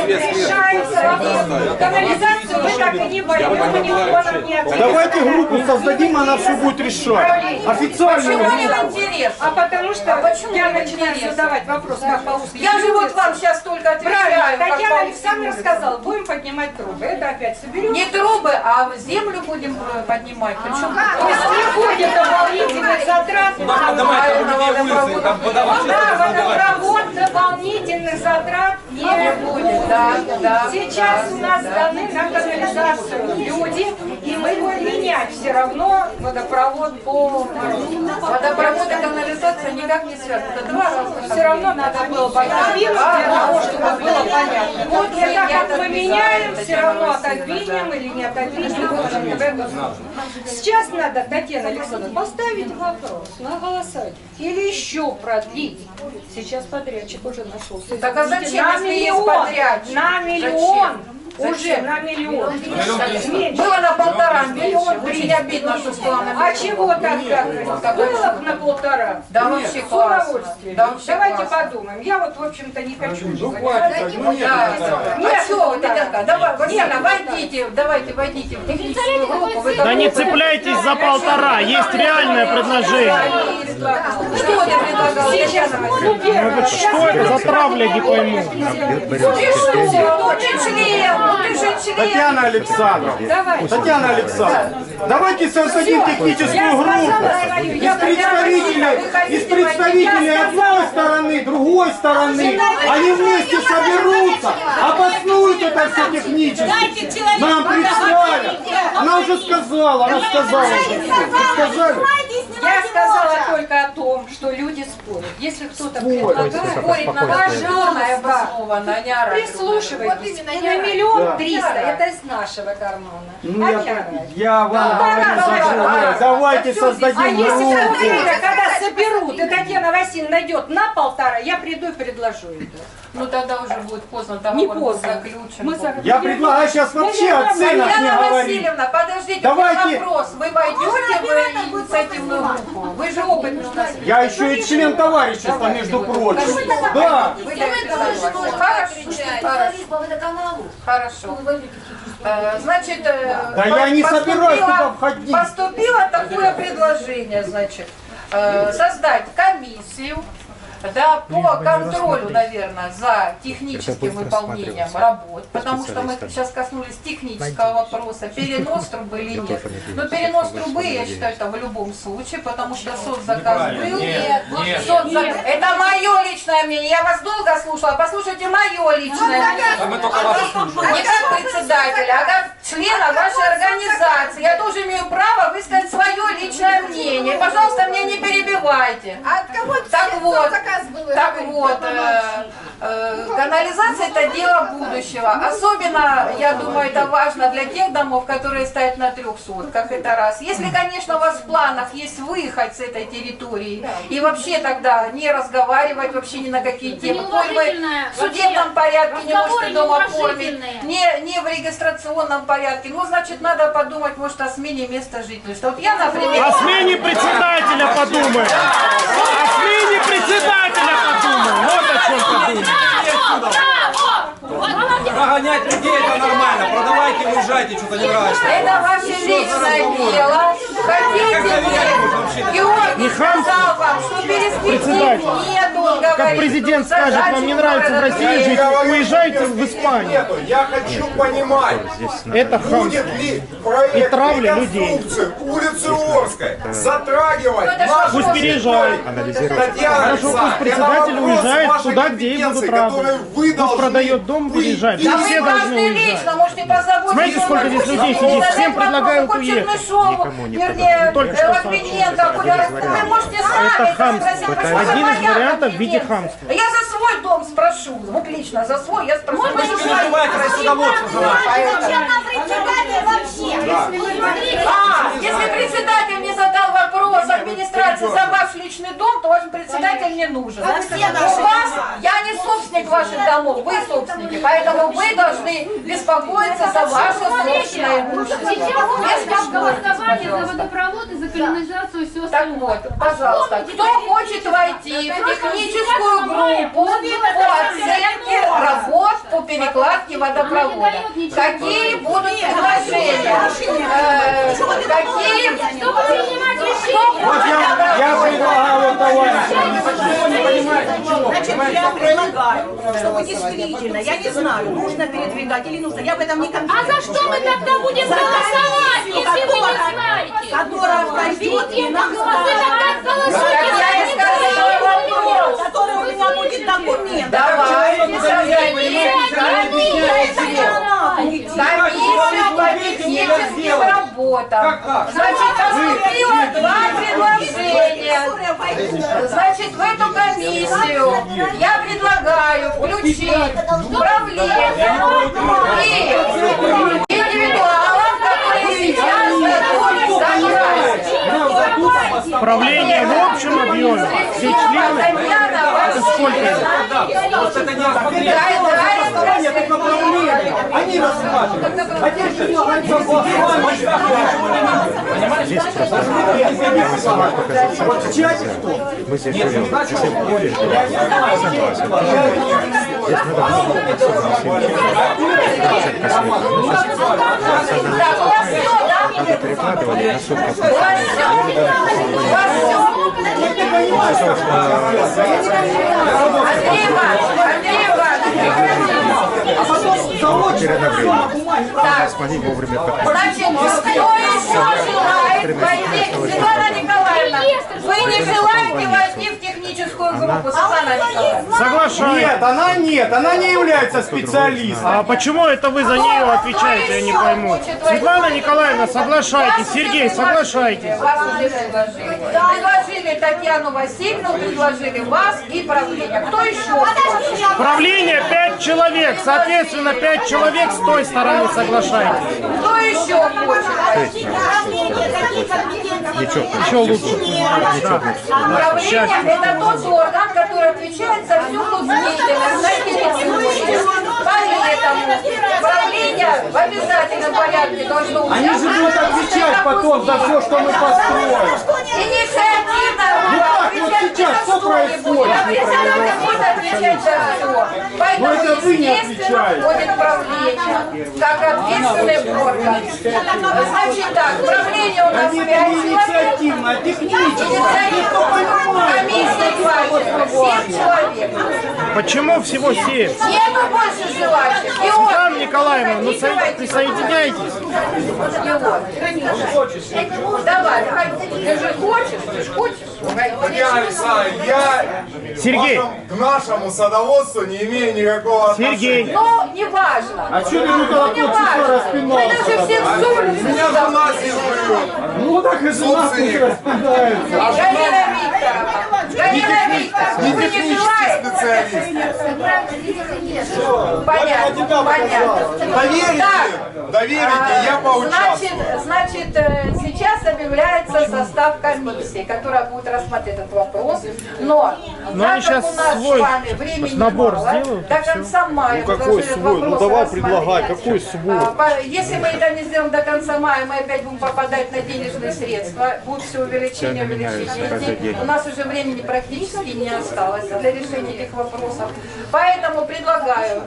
Решается вопрос. Канализацию вы так и не поймете. Давайте группу создадим, она все будет решать. Официальную Почему не в группу. интерес? А потому что почему я не начинаю интересно? задавать вопрос, как по узким Я же вот улицам. вам сейчас только отвечаю. Правильно, как Татьяна по Александровна узким сказала, будем поднимать трубы. Это опять соберем. Не трубы, а землю будем поднимать. Причем То есть не будет дополнительных затрат. Давайте другие улицы, там вода вообще Да, не водопровод дополнительных затрат не будет. да, Сейчас да, у нас да. даны на канализацию люди, и мы будем менять все равно водопровод по Водопровод и канализация никак не связаны. Это два разных. все равно надо было пододвинуть для того, чтобы было понятно. Вот И так как мы я меняем, отвечаю, все равно Татьяна отодвинем или не отодвинем. Вот это нужно. Сейчас надо, Татьяна Александровна, поставить вопрос на голосование. Или еще продлить. Сейчас подрядчик уже нашелся. Так а зачем, На если есть миллион. подрядчик? На миллион. Зачем? Уже на миллион. Меньше. Было на 1,5 миллиона. Очень обидно, что стало на А миллион. чего тогда? Было бы на 1,5. Да вообще С классно. удовольствием. Да вообще Давайте классно. подумаем. Я вот, в общем-то, не хочу. Ну хватит, ну нет. А что вы, Татьяна, давай, Васяна, войдите, давайте, войдите в техническую группу. Вы Да не цепляйтесь за 1,5, есть реальное предложение. Что ты предлагал, Татьяна? Ну вот что это за травля, не пойму. Ты что? Ну ты член, ну ты же член. Татьяна Александровна, Давай. Татьяна Александровна, давайте создадим техническую группу из представителей одной стороны, другой стороны. Они вместе соберутся, обоснуют это все технически. Нам представят. Она уже сказала, она сказала. Сказали? Я сказала только о том, что люди спорят. Если кто-то предлагает, Спорить надо пожалуйста, обоснованно, а не орать. прислушивайтесь. И на 1 300 000 это из нашего кармана. Ну, А не орать. я вам говорю, да, давайте А создадим если группу. когда соберут, и Татьяна Татьяна Васильевна найдет на 1,5, я приду и предложу это. Ну тогда уже будет поздно, Не договор будет поздно. заключен. Я предлагаю сейчас вообще о ценах не Татьяна говорить. Васильевна, подождите, Давайте. у меня вопрос. Вы войдете в инициативную группу? Вы же опытный у нас. Я еще и член товарищества, между прочим. Да. Вы Хорошо. Значит, Да я не собираюсь туда входить. Поступило такое предложение, значит, создать комиссию, да, по контролю, наверное, за техническим выполнением работ, потому что мы сейчас коснулись технического вопроса, перенос трубы или нет. Но перенос трубы, я считаю, это в любом случае, потому что соцзаказ был. Это мое личное мнение, я вас долго слушала, послушайте мое личное мнение. Не как председателя, а как члена вашей организации. Я тоже имею право высказать свое личное мнение. Пожалуйста, меня не перебивайте. Так вот, канализация это дело будущего. Особенно, я думаю, это важно для тех домов, которые стоят на 3 сотках. Это раз. Если, конечно, у вас в планах есть выехать с этой территории и вообще тогда не разговаривать вообще ни на какие темы. Коль вы в судебном порядке не можете дом оформить, не в регистрационном порядке, ну, значит, надо подумать, может, о смене места жительства. Вот я, например... О смене председателя подумаем. О смене председателя подумаем. Вот о чем подумаем. Прогонять людей это нормально. Продавайте, уезжайте, что-то не нравится. Это ваше личное дело. Хотите вы? Георгий сказал вам, что перспектив нету, он говорит. Как президент скажет, вам не нравится в России жить, уезжайте в Испанию. Я хочу понимать, Это хамство. будет ли проект травля людей. реконструкции улицы Орской затрагивать нашу Пусть переезжают. Татьяна Хорошо, пусть Александровна, председатель это вопрос уезжает вашей туда, где и будут компетенции, работать. который вы Пусть должны продает дом, выезжает. Да Все вы должны должны уезжать. лично, можете позаботиться. Знаете, сколько здесь людей сидит? Всем предлагают уехать. Вернее, Только что Логвиненко, вы можете сами Это хамство. спросить, Это почему один из понятно вариантов в виде компетенции. хамства. Я за свой дом спрошу, вот лично за свой я спрошу. Вы же переживаете за судоводство за нас. Если председатель не задал вопрос администрации за ваш личный дом, то ваш председатель не нужен. У вас, я не собственник ваших домов, вы собственники, поэтому вы должны беспокоиться за ваше собственное имущество. Сейчас голосование за водопровод и за канализацию и все остальное. Так вот, пожалуйста, кто хочет войти в техническую группу по оценке работ по перекладке водопровода? Какие будут предложения? Какие? Вот я предлагаю товарищам. Значит, я предлагаю, чтобы действительно, я не знаю, нужно передвигать или нужно, я в этом не конкретно. А за что мы тогда будем голосовать, если вы не знаете? Которая пройдет и нам Вы тогда голосуйте Я и сказала вопрос. который у меня будет документ. Давайте комиссию по техническим работам. Значит, поступило 2 предложения. Значит, в эту комиссию я предлагаю включить управление и индивидуалов, которые сейчас готовы. Правление в общем объеме. Все члены. Это сколько? Вот это не осмотрение. Нет направления. Они рассматривают. А те же Здесь просто вот в чате кто? мы здесь живем всем поле. Согласен. Здесь надо перекладывали на сумку. Потеряно время. Надо смотреть вовремя. Значит, кто еще желает войти? Светлана Николаевна, вы не желаете войти в техническую группу, Светлана Николаевна? Соглашаюсь. Нет, она не является специалистом. А почему это вы за нее отвечаете, я не пойму? Светлана Николаевна, соглашайтесь. Сергей, соглашайтесь. Вас уже предложили. Предложили Татьяну Васильевну, предложили вас и правление. Кто еще? Правление 5 человек. Соответственно, 5 человек с той стороны соглашайтесь. Кто еще хочет? Еще лучше. Правление – это тот орган, который отвечает за всю деятельность на территории. Поэтому правление в обязательном порядке должно участвовать. Они же будут отвечать потом за все, что мы построим. Инициативно. Ну как вот сейчас, что происходит? Председатель будет отвечать за все. Поэтому, это вы не естественно, отвечаете. входит правление, как ответственный орган. Значит так, правление у нас Они 5 это не человек. инициативно, а технически. Комиссия 7 человек. Почему всего 7? Нету больше желающих. Светлана Николаевна, ну присоединяйтесь. Давай, ты же хочешь? Татьяна Александровна, я Сергей. к нашему садоводству не имею никакого Сергей. отношения. Ну, не важно. А что минута на полчаса распинался? Мы даже всех ссоры. Меня жена здесь живет. Ну так и жена пусть распинается. Галина Викторовна, вы не желаете? Понятно. Доверите, я поучаствую. Значит, сейчас объявляется состав комиссии, которая будет рассмотреть этот вопрос. Но они так как сейчас у нас свой с вами времени набор мало, сделают, до конца мая мы должны этот вопрос рассмотреть. Если мы это не сделаем до конца мая, мы опять будем попадать на денежные средства, будет все увеличение. У нас уже времени практически не осталось для решения этих вопросов. Поэтому предлагаю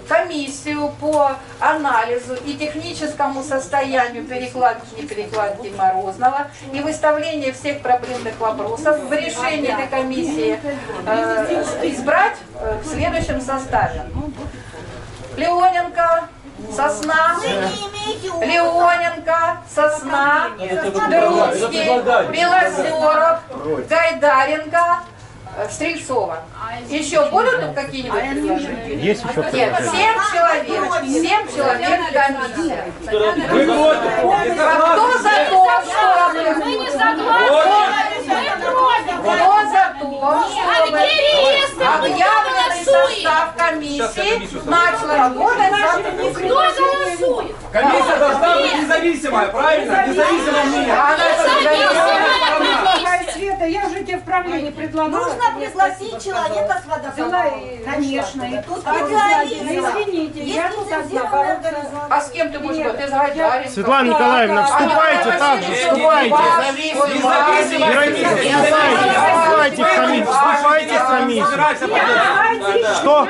комиссию по анализу и техническому состоянию перекладки и перекладки Морозного и выставления всех проблемных вопросов в решении этой комиссии избрать в следующем составе. Леоненко, Сосна, Леоненко, Сосна, Друцкий, Белозеров, Гайдаренко, Стрельцова. Еще будут тут какие-нибудь предложения? Есть еще Нет, 7 человек комиссия. Вы против? Кто за то, чтобы... Мы не согласны, мы против. Кто за то, чтобы объявленный состав комиссии начал работать завтра? Кто голосует? Комиссия должна быть независимая, правильно? Независимое мнение. Света, я же тебе в правлении предлагала. Нужно пригласить человека с водопроводом. Конечно. И тут извините, я тут одна. А с кем ты будешь говорить? Ты с Гайдаренко? Светлана Николаевна, вступайте также, вступайте. Вероника, вступайте в комиссию, вступайте в комиссию. Что?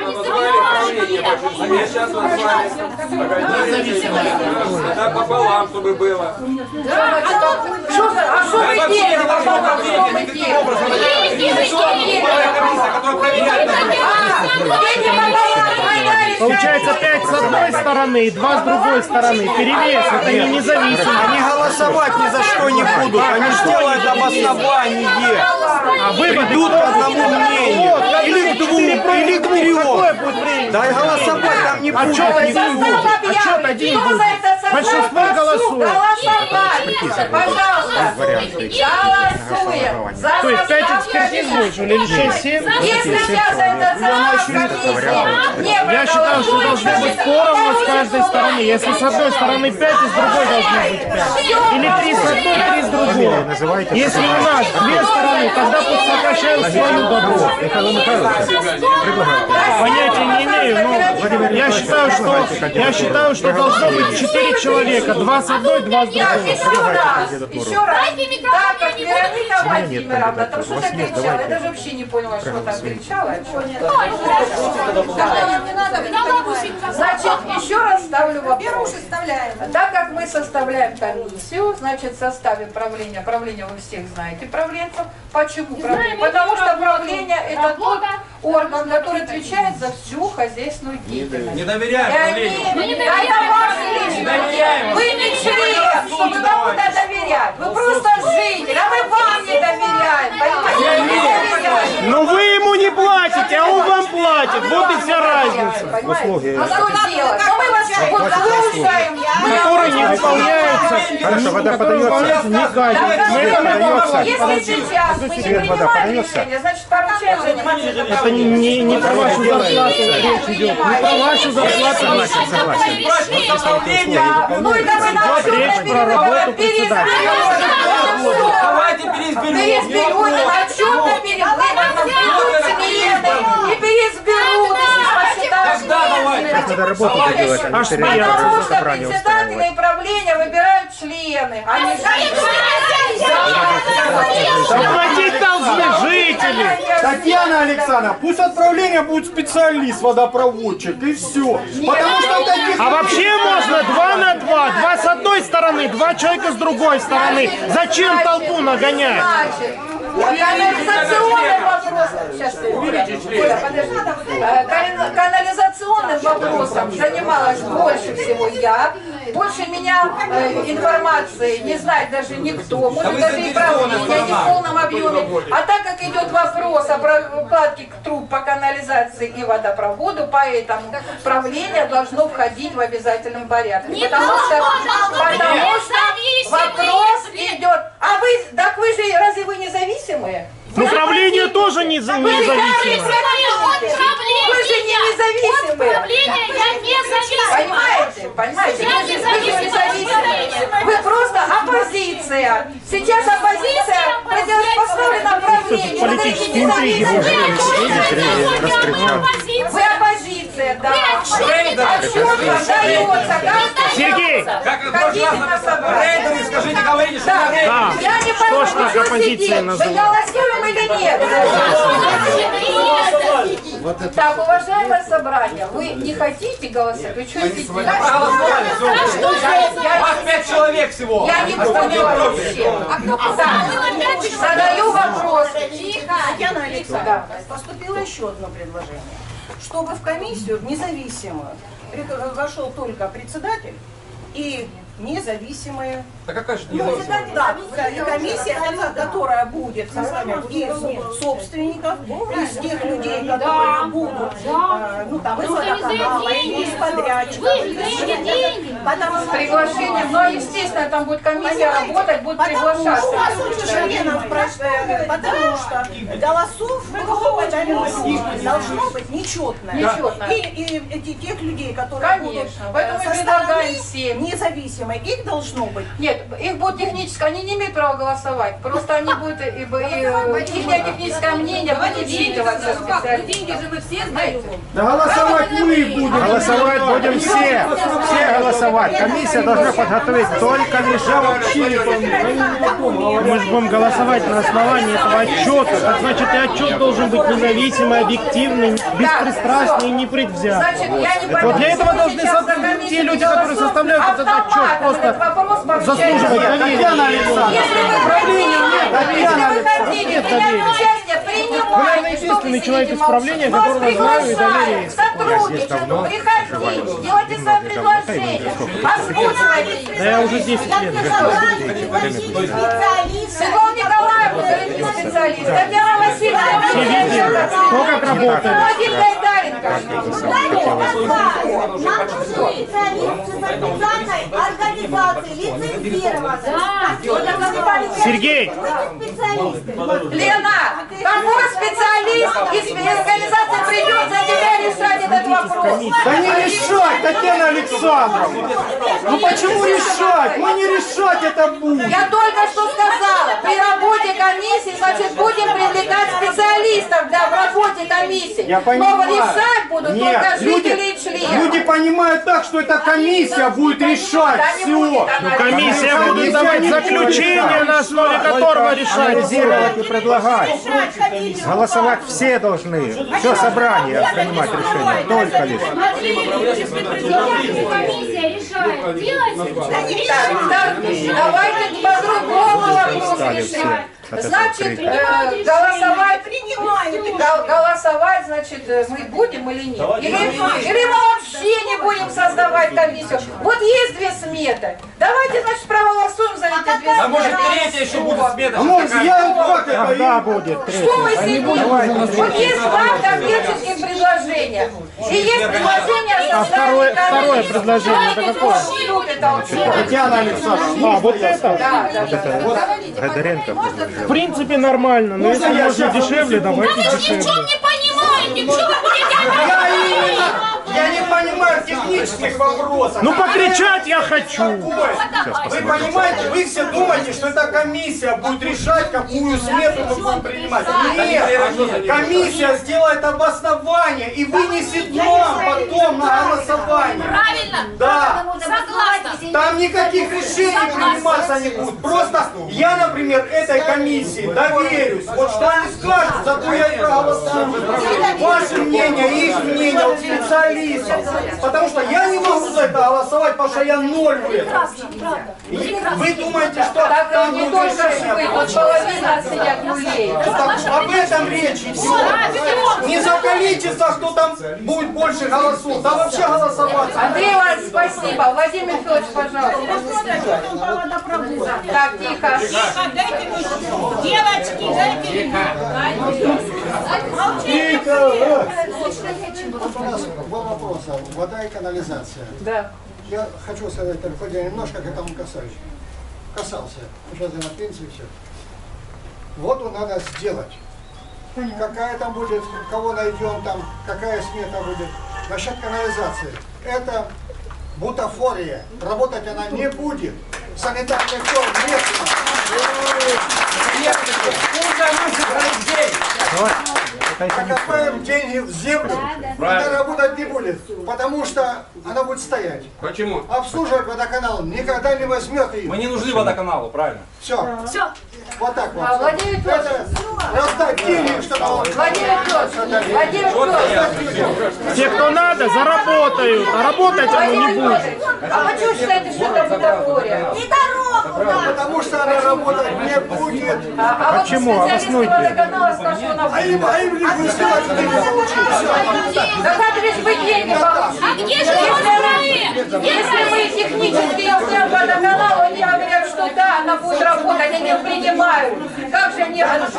Да, пополам, чтобы было. А что вы делаете? Что вы делаете? Получается 5 с одной стороны и 2 с другой стороны. Перевес, это не независимо. Они голосовать ни за что не будут. Они сделают обоснование. А выводы Идут к одному мнению. Или к двум, или к какое трем. будет время? Да и голосовать там не будет. Отчет один будет. Отчет один будет. Большинство голосует. Пожалуйста, голосуем за То есть 5 состав экспертиз больше или 6-7? Если сейчас этот состав комиссии не Я считаю, что должно быть поровну с каждой стороны. Если с одной стороны 5, и с другой должно быть 5. Или 3 с одной, 3 с другой. Если у нас 2 стороны, тогда пусть сокращают свою добро. Понятия не имею, но я считаю, что должно быть 4 человека. 2 с одной, 2 с другой. Еще раз. Так как Вероника Владимировна, там что-то кричала, я даже вообще не поняла, что там кричала. Значит, еще раз ставлю вопрос. Так как мы составляем комиссию, значит, в составе правления вы всех знаете правленцев. Почему правление? Потому что правление это тот орган, который отвечает за всю хозяйственную деятельность. Не доверяем правлению. Вы не член, чтобы кому-то доверять. Вы просто житель, а мы вам не доверяем. Понимаете? Но вы ему не платите, а он вам платит. платит. Вот и вся разница. Услуги. А что делать? Ну мы вас вот слушаем. Которые не выполняются. Хорошо, вода подается. Если сейчас мы не принимаем решение, значит поручаем заниматься. Это не про вашу зарплату речь идет. Не про вашу зарплату. Ну и давай Речь про работу председателя. Давайте переизберем. на чем-то не переизберут, если посчитают. Сейчас надо работу доделать, а не Потому что собрание председателя устраивать. и правления выбирают члены. Заплатить должны жители. Татьяна Александровна, пусть отправление будет специалист, водопроводчик, и все. Потому что таких... А вообще можно 2 на 2. 2 с одной стороны, 2 человека с другой стороны. Зачем толпу нагонять? Канализационным вопросом, сейчас, Оля, подожди. Канализационным вопросом занималась больше всего я. Больше меня информации не знает даже никто. Может даже и правление не в полном объеме. А так как идет вопрос о прокладке труб по канализации и водопроводу, поэтому правление должно входить в обязательном порядке. Потому что вопрос идет. А вы, так вы же, разве вы независимые? Управление тоже независимое. Вы же не независимые. Понимаете? Вы же независимые. Вы просто оппозиция. Сейчас оппозиция противопоставлена правлению. Политические интриги Вы оппозиция, да. Отчет дается. Сергей! Как в прошлый раз рейдеры, скажите, говорите, что Да. Я не Что ж пойму, так оппозиция вы называют? голосуем или нет? Так, уважаемое собрание, вы не хотите голосовать? Вы что сидите? проголосовали, все. Вас 5 человек всего. Я не поняла вообще. Задаю вопрос. Татьяна Александровна, поступило еще одно предложение. Чтобы в комиссию, в независимую, вошел только председатель и независимые. Да какая же Да, комиссия, которая будет состоять из собственников, из тех людей, которые будут, ну там, из водоканала, из подрядчиков, С приглашением, но естественно там будет комиссия работать, будут приглашаться. Потому что голосов в комиссии должно быть нечетное. И тех людей, которые будут Поэтому мы предлагаем всем. независимые, их должно быть. Нет, их будет технически, они не имеют права голосовать. Просто они будут, их техническое мнение будет учитываться специально. Деньги же мы все знаем. Да голосовать мы будем. Голосовать будем все. Все голосовать. Комиссия должна подготовить только лишь... Мы же будем голосовать на основании этого отчета. Так значит, и отчет должен быть независимый, объективный, беспристрастный и непредвзятый. Значит, я не Вот для этого должны те люди, которые составляют этот отчет, просто заслуживать доверия. Татьяна Александровна, правления нет. Татьяна Александровна. Хотите принять участие, принимайте. Вы, наверное, единственный человек из правления, которого знаю и доверие. Сотрудничать, приходите, делайте свои предложения, озвучивайте. Да я уже 10 лет. Светлана Николаевна, специалист, Татьяна Васильевна, Все видели, кто как работает. Владимир Гайдаренко. Сергей! Лена, какой специалист из организации придет за тебя решать этот вопрос? Да не решать, Татьяна Александровна. Ну почему решать? Мы не решать это будем. Я только что сказала, при работе комиссии, значит, будем привлекать специалистов для работы комиссии. Я понимаю. Но решать будут только жители и члены. Люди понимают так, что эта комиссия будет решать Да не все. будет она. Ну, комиссия будет давать заключение, на основе которого решать. Анализировать и предлагать. Голосовать все должны. Все собрание принимать решение. Только лишь. Комиссия решает, делать Так, давайте по-другому вопрос решим. Значит, голосовать, значит, мы будем или нет? Или мы вообще не будем создавать комиссию? Вот есть 2 сметы. Давайте, значит, проголосуем за эти 2 сметы. А может третья еще будет смета? А может я как это? Когда будет Что мы третье? сидим? Вот есть 2 коммерческих предложения. предложение. И есть предложение А второе предложение, это какое? Татьяна Александровна. А, вот это? Да. Гайдаренко. В принципе, нормально, но если можно дешевле, давайте дешевле. Ничего не понимаете, что вы будете Я не понимаю технических вопросов. Ну покричать я хочу. Вы понимаете, вы все думаете, что эта комиссия будет решать, какую смету мы будем принимать. Нет, комиссия сделает обоснование и вынесет нам потом на голосование. Правильно? Да. Согласна. Там никаких решений приниматься не будет. Просто я, например, этой комиссии доверюсь. Вот что они скажут, зато я и проголосую. Ваше мнение, их мнение, вот специалистов. Потому что я не могу за это голосовать, потому что я ноль в этом. И вы думаете, что Так там не будет только решение? вы, вот половина сидят нулей. Об этом речь идет. Не за количество, кто там будет больше голосов, да вообще голосовать. Андрей Иванович, спасибо. Владимир Федорович, пожалуйста. Так, тихо. Девочки, дайте Два вопроса. Вода и канализация. Да. Я хочу сказать, хоть я немножко к этому касался. Сейчас я на пенсии все. Воду надо сделать. Какая там будет, кого найдем там, какая смета будет. Насчет канализации. Это бутафория. Работать она не будет. Санитарный фонд местно. Закопаем деньги в землю, она работать не будет, потому что она будет стоять. Почему? Обслуживать водоканал никогда не возьмет ее. Мы не нужны водоканалу, правильно? Все. Все. Вот так вот. Владимир Федорович. Раздать деньги, чтобы... Владимир Федорович. Владимир Федорович. Те, кто надо, заработают, а работать оно не Владимир будет. Федорович, а вы что считаете, что это бутафория? И дорогу, да. Потому что она работать не будет. А Почему? вот специалисты Обоснуйте. водоканала скажут, что она А им будет. лишь бы сделать деньги получить. Все. Да как лишь бы деньги получить? А где же остальные? Если мы технически узнаем водоканал, они говорят, что да, она будет работать, они их принимают. Как же они хотят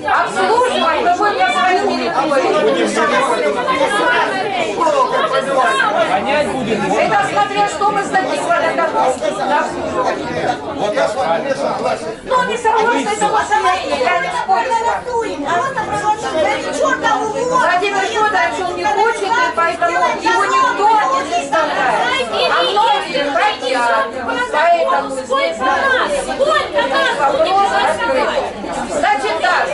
обслуживать любой на своей территории? Понять будет. Это смотря что мы сдадим водоканал. Вот я с вами не согласен. Ну, не согласны, это ваше мнение, я не спорю с вами. Владимир Федорович, он не хочет, и поэтому его никто не заставляет. А многие хотят, поэтому здесь вопрос открыт. Значит так,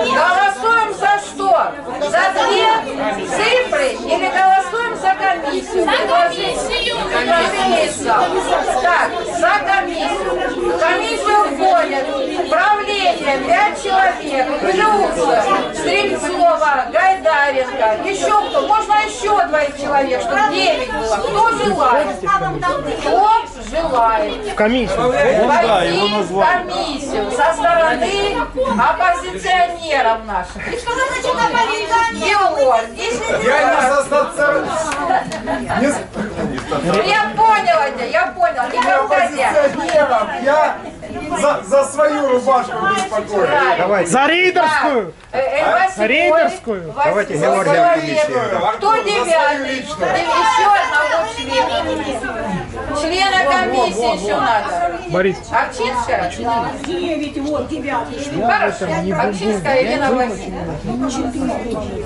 голосуем за что? За две цифры или голосуем за комиссию? Так, за комиссию. В комиссию входят правление 5 человек, плюс Стрельцова, Гайдаренко, еще кто? Можно еще 2 человек, чтобы 9 было. Кто желает? Кто желает? В комиссию. Войти в комиссию со стороны оппозиционеров наших. Георгий. Я не создаться... Я понял это, я понял. Никогда не. Я за свою рубашку беспокоюсь. Правильно. За рейдерскую. Рейдерскую. Давайте Георгия в комиссию. Кто 9? Еще одного члена. Члена комиссии еще надо. Борис. Овчинская? 9, вот 9. Хорошо. Овчинская Елена Васильевна.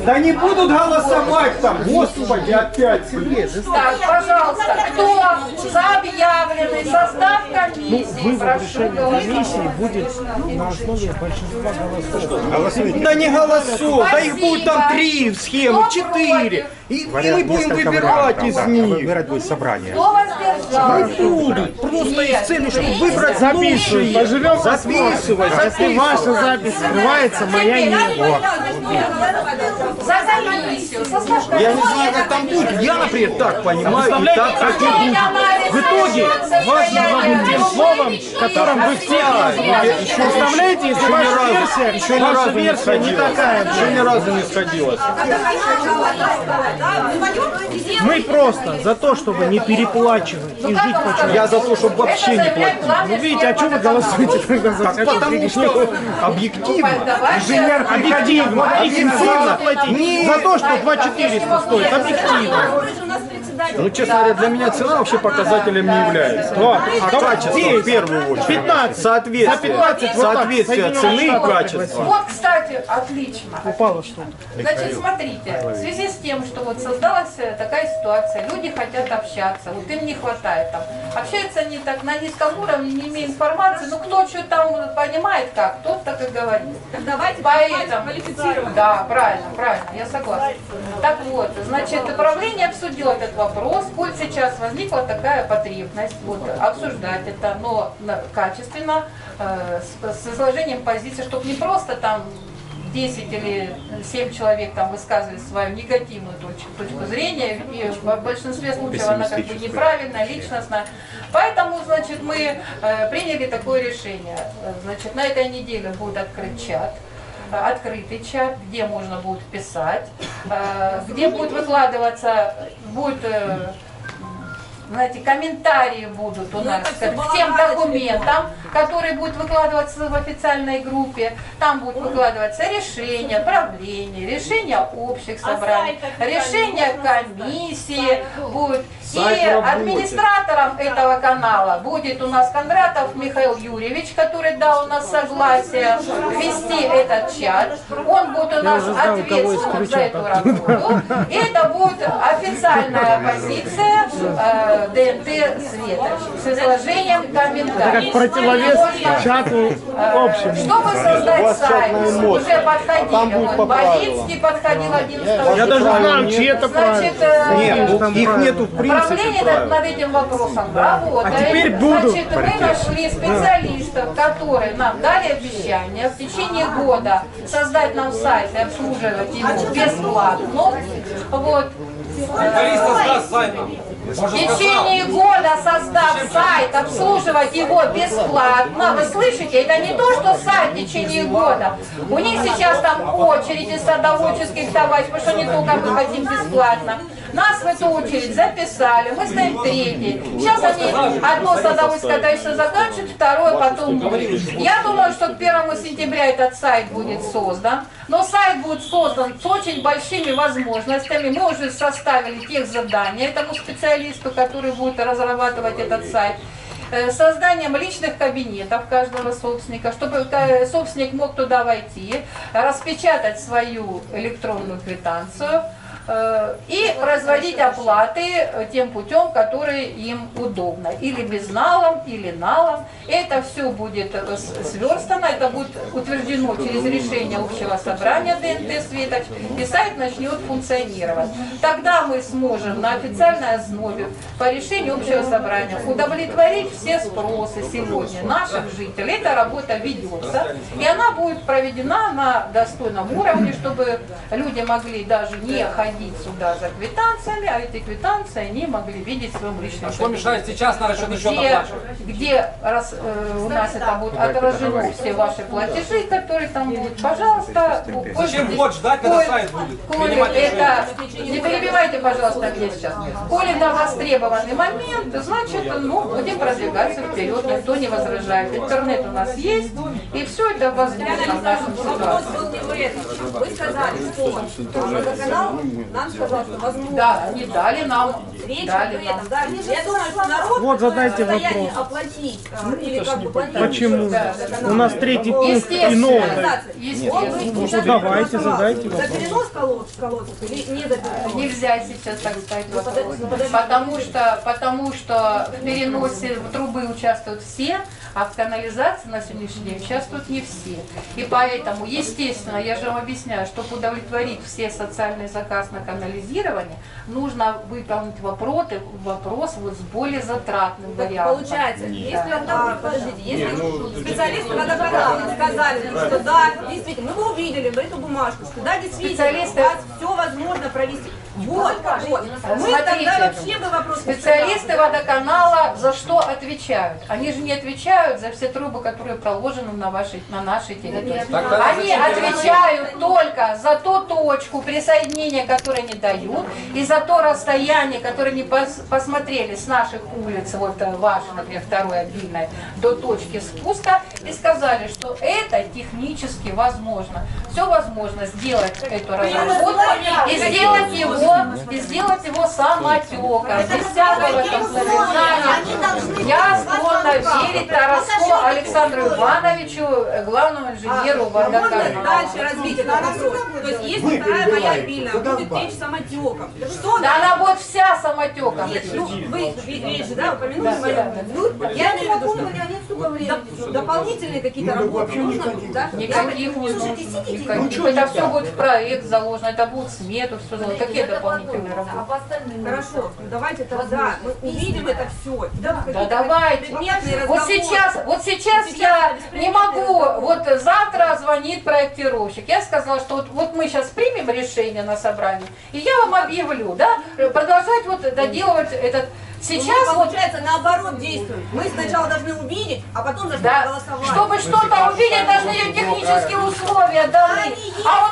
Да не будут голосовать там, господи, опять. Так, пожалуйста, кто за объявленный состав комиссии? Вывод решения комиссии будет на основе большинства голосов. Голосуйте. Да не голосуй, да их будет там 3 схемы, Кто 4. И Вариант, мы будем несколько выбирать вариантов, из да. них. Выбирать будет собрание. Кто воздержался? Будут, просто из цели, чтобы выбрать Записывай, лучшие. поживем, Записывай, Если ваша запись скрывается, моя нет. За комиссию. Состав комиссии. Я не знаю, как там будет. Я, например, так понимаю, и так хочу. В итоге важно вам тем словом, которым вы все представляете, если ваша версия не такая. Еще ни разу не сходилось. Мы просто за то, чтобы не переплачивать и должен жить по человеку. Я за то, чтобы вообще не платить. Ну видите, а что вы голосуете тогда за Так потому что объективно. Инженер объективно, объективно платить за то, что 2400 стоит, объективно. Ну, честно говоря, для меня цена вообще показателем не является. А качество в первую очередь. 15. Соответствие цены и качества. Вот, кстати, отлично. Упало что-то. Значит, смотрите, в связи с тем, что вот создалась такая ситуация, люди хотят общаться, вот им не хватает там. Общаются они так на низком уровне, не имея информации, ну кто что там понимает как, тот так и говорит. Давайте Поэтому, квалифицировать. да, правильно, я согласна. Так вот, значит, правление обсудило этот вопрос, коль сейчас возникла такая потребность вот, обсуждать это, но качественно, с изложением позиции, чтобы не просто там 10 или 7 человек там высказывали свою негативную точку зрения, и в большинстве случаев она как бы неправильная, личностная. Поэтому, значит, мы приняли такое решение. Значит, на этой неделе будет открытый чат, где можно будет писать, где будет выкладываться, знаете, комментарии будут у нас к тем документам, которые будут выкладываться в официальной группе. Там будут выкладываться решения правления, решения общих собраний, решения комиссии. И администратором этого канала будет у нас Кондратов Михаил Юрьевич, который дал у нас согласие ввести этот чат. Он будет у нас ответственным за эту работу. И это будет официальная позиция ДНТ Светоч с изложением комментариев. Это как противовес чату общему. Чтобы создать сайт, уже подходили. Вот Боринский подходил 11 Я даже знаю, чьи это правильно. Нет, их нету в принципе. Управление над этим вопросом работает. А теперь буду. Значит, мы нашли специалистов, которые нам дали обещание в течение года создать нам сайт и обслуживать его бесплатно. Вот. В течение года создав сайт, обслуживать его бесплатно. Вы слышите, это не то, что сайт в течение года. У них сейчас там очереди садоводческих товарищей, потому что не только мы хотим бесплатно. Нас в эту очередь записали, мы стоим третий. Сейчас они одно садоводческое товарищество заканчивают, второе потом будет. Я думаю, что к 1 сентября этот сайт будет создан. Но сайт будет создан с очень большими возможностями. Мы уже составили тех задания этому специалисту, который будет разрабатывать этот сайт. Созданием личных кабинетов каждого собственника, чтобы собственник мог туда войти, распечатать свою электронную квитанцию и производить оплаты тем путем, который им удобно. Или безналом, или налом. Это все будет сверстано, это будет утверждено через решение общего собрания ДНТ Светоч, и сайт начнет функционировать. Тогда мы сможем на официальной основе по решению общего собрания удовлетворить все спросы сегодня наших жителей. Эта работа ведется, и она будет проведена на достойном уровне, чтобы люди могли даже не ходить сюда за квитанциями, а эти квитанции они могли видеть в своем личном Что мешает сейчас на расчетный счет оплачивать? где у нас это будет отражено, все ваши платежи, которые там будут, пожалуйста. Зачем год ждать, когда сайт будет? Не перебивайте, пожалуйста, меня сейчас. Коли на востребованный момент, значит, будем продвигаться вперед, никто не возражает. Интернет у нас есть, и все это возможно в нашем ситуации. Вы сказали, что водоканал нам сказал, что возможно. Да, они дали нам. Дали нам. Да, я думаю, что народ Вот задайте в состоянии вопрос. оплатить или как бы планировать. Почему? У нас третий пункт иного. Естественно. Давайте, задайте За вопрос. перенос колодцев или не за перенос? Нельзя сейчас так ставить вопрос. Потому что в переносе трубы участвуют все, а в канализации на сегодняшний день участвуют не все. И поэтому, естественно, я же вам объясняю, чтобы удовлетворить все социальные заказы на канализирование, нужно выполнить вопрос вот с более затратным вариантом. Получается, если подождите, если специалисты водоканала сказали, что да, действительно, мы бы увидели эту бумажку, что да, действительно, у вас все возможно провести. Вот. Мы тогда вообще бы вопрос Специалисты водоканала за что отвечают? Они же не отвечают за все трубы, которые проложены на нашей территории. Они отвечают только за ту точку присоединения, которую не дают, и за то расстояние, которое не посмотрели с наших улиц, вот ваша, например, второе обильное, до точки спуска, и сказали, что это технически возможно. Все возможно сделать эту разработку и сделать его самотеком, без всякого там знания. Я склонна верить Тараско Александру Ивановичу, главному инженеру водоканала. дальше развить этот вопрос. То есть если вторая моя обильная будет течь самотеком, что Да она будет вся самотеком. Нет, ну, вы же, да, упомянули мою. Я имею в виду, что дополнительные какие-то работы нужно, да? Никаких не нужно. Это все будет в проект заложено, это будет в смету, все заложено. Какие дополнительные работы? Хорошо, давайте тогда мы увидим это все. Да давайте. Вот сейчас я не могу, вот завтра звонит проектировщик. Я сказала, что вот мы сейчас примем решение на собрании, и я вам объявлю, да, продолжать вот доделывать этот. Сейчас вот получается наоборот действует. Мы сначала должны увидеть, а потом должны голосовать. Чтобы что-то увидеть, должны технические условия даны. А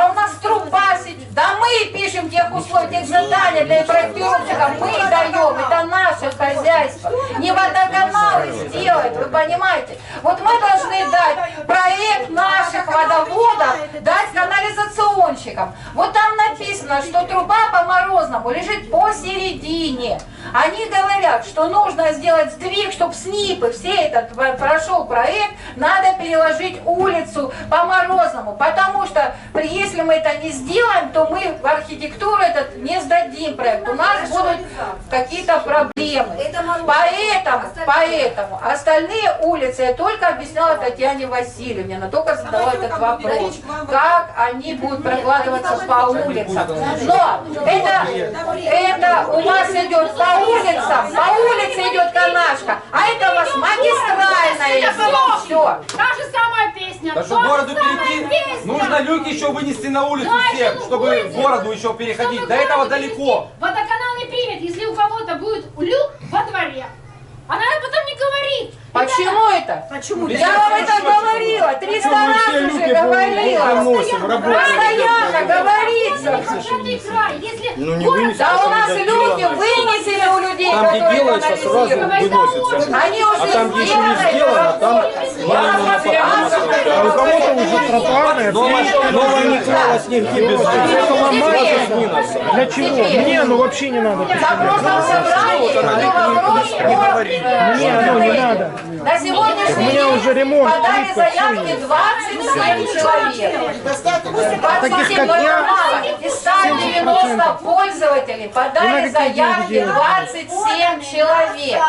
у нас труба сидит. Да мы пишем тех условий, тех заданий для проектировщиков. Мы даем. Это наше хозяйство. Не водоканал сделает, вы понимаете? Вот мы должны дать проект наших водоводов, дать канализационщикам. Вот там написано, что труба по Морозному лежит посередине. Они говорят, что нужно сделать сдвиг, чтобы СНИПы, все этот прошел проект, надо переложить улицу по Морозному, потому что если мы это не сделаем, то мы в архитектуру этот не сдадим проект, у нас будут какие-то проблемы. Поэтому остальные улицы я только объясняла Татьяне Васильевне, она только задала этот вопрос, как они будут прокладываться по улицам. Но это у вас идет по улице идет канашка, а это у вас магистральная. Все. Та же самая песня. Да чтобы городу перейти, нужно люки еще вынести на улицу всем, чтобы к городу еще переходить. До этого далеко. Водоканал не примет, если у кого-то будет люк во дворе. Она потом не говорит. Почему это? Почему? Я вам это говорила, 300 раз уже говорила. Постоянно говорится. Да у нас люди вынесены у людей, там, где которые делается, сразу выносится. Они уже А там, где еще не сделано, там А у кого-то уже тротуарная, новая не клалась нигде без это ломается. Для чего? Мне оно вообще не надо. Не надо. На сегодняшний У меня уже день ремонт. подали заявки 27 человек. Таких, как я, из 190 пользователей подали заявки 27 человек.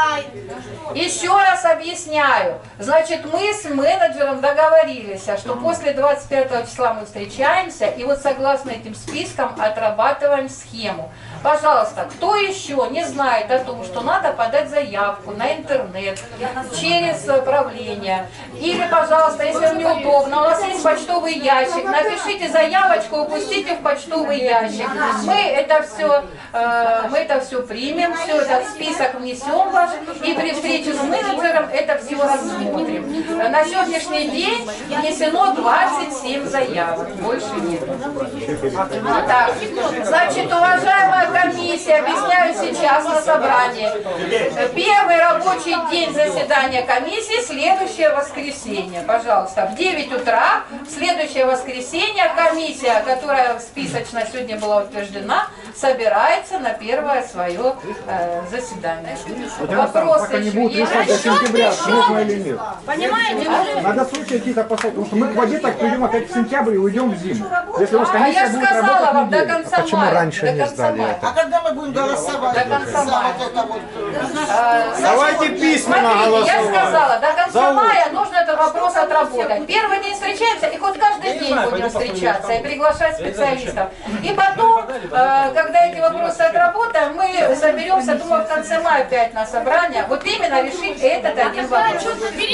Еще раз объясняю. Значит, мы с менеджером договорились, что после 25 числа мы встречаемся и вот согласно этим спискам отрабатываем схему. Пожалуйста, кто еще не знает о том, что надо подать заявку на интернет через правление, или, пожалуйста, если вам неудобно, у нас есть почтовый ящик, напишите заявочку, упустите в почтовый ящик. Мы это все примем, все этот список внесем ваш, и при встрече с менеджером это все рассмотрим. На сегодняшний день внесено 27 заявок, больше нет. Так, значит, уважаемая комиссия, объясняю сейчас на собрании. Первый рабочий день заседания комиссии следующее воскресенье. Пожалуйста, в 9 утра в следующее воскресенье комиссия, которая списочно сегодня была утверждена, собирается на первое свое заседание. Вопросы еще есть? сентября, нужно или нет. Понимаете? Надо срочно какие-то поставить, потому что мы к воде так придем опять в сентябрь и уйдем в зиму. Если у нас комиссия я будет сказала работать вам до неделю. конца Почему мая. раньше До не конца сдали мая. это? А когда мы будем голосовать? До конца мая. Давайте письменно Смотрите, я голосовать. сказала, до конца мая нужно этот вопрос отработать. Первый день встречаемся, и хоть каждый день будем встречаться и приглашать специалистов. И потом когда эти вопросы отработаем, мы соберемся, думаю, в конце мая опять на собрание, вот именно решить этот один вопрос.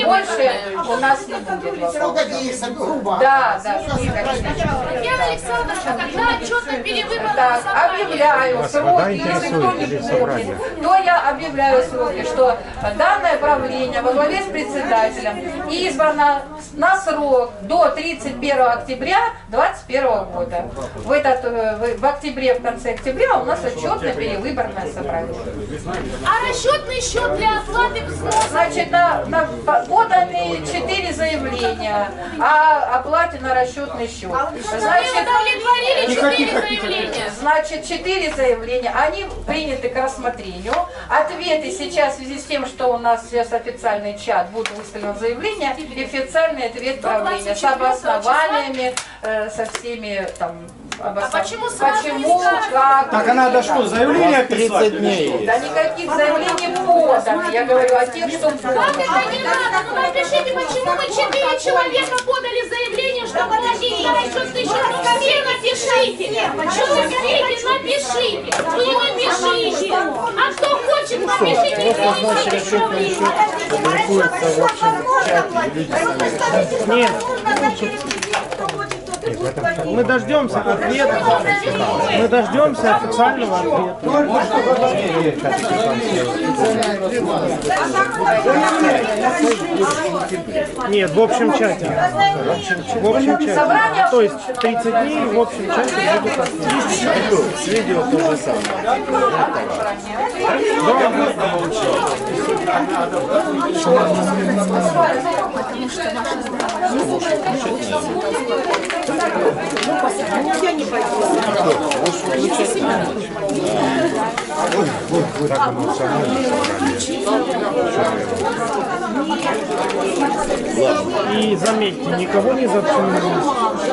Больше у нас не будет вопросов. Да, да. Татьяна Александровна, когда отчет на перевыборах Так, объявляю сроки, если кто не помнит, то я объявляю сроки, что данное правление во главе с председателем избрано на срок до 31 октября 2021 года. В октябре, в конце октября у нас отчетное перевыборное собрание. А расчетный счет для оплаты взноса? Значит, поданы 4 заявления о оплате на расчетный счет. Значит, 4 заявления, они приняты к рассмотрению. Ответы сейчас, в связи с тем, что у нас сейчас официальный чат, будут выставлены заявления, и официальный ответ правления с обоснованиями, со всеми там... Почему как? Так а надо что, заявление писать? 30 дней. Да никаких заявлений подано. Я говорю о тех, что подано. Как это не надо? Ну напишите, почему мы 4 человека подали заявление, что положить на расчетный счет. Все напишите. Что напишите. Вы не пишите. А кто хочет, напишите. Значит, расчетный счет публикуется в общем чате. Нет. Мы дождемся ответа. Мы дождемся официального ответа. Нет, в общем чате. В общем чате. То есть 30 дней в общем чате будут ответы. С видео то же самое. Я не пойду. И заметьте, никого не заткнули.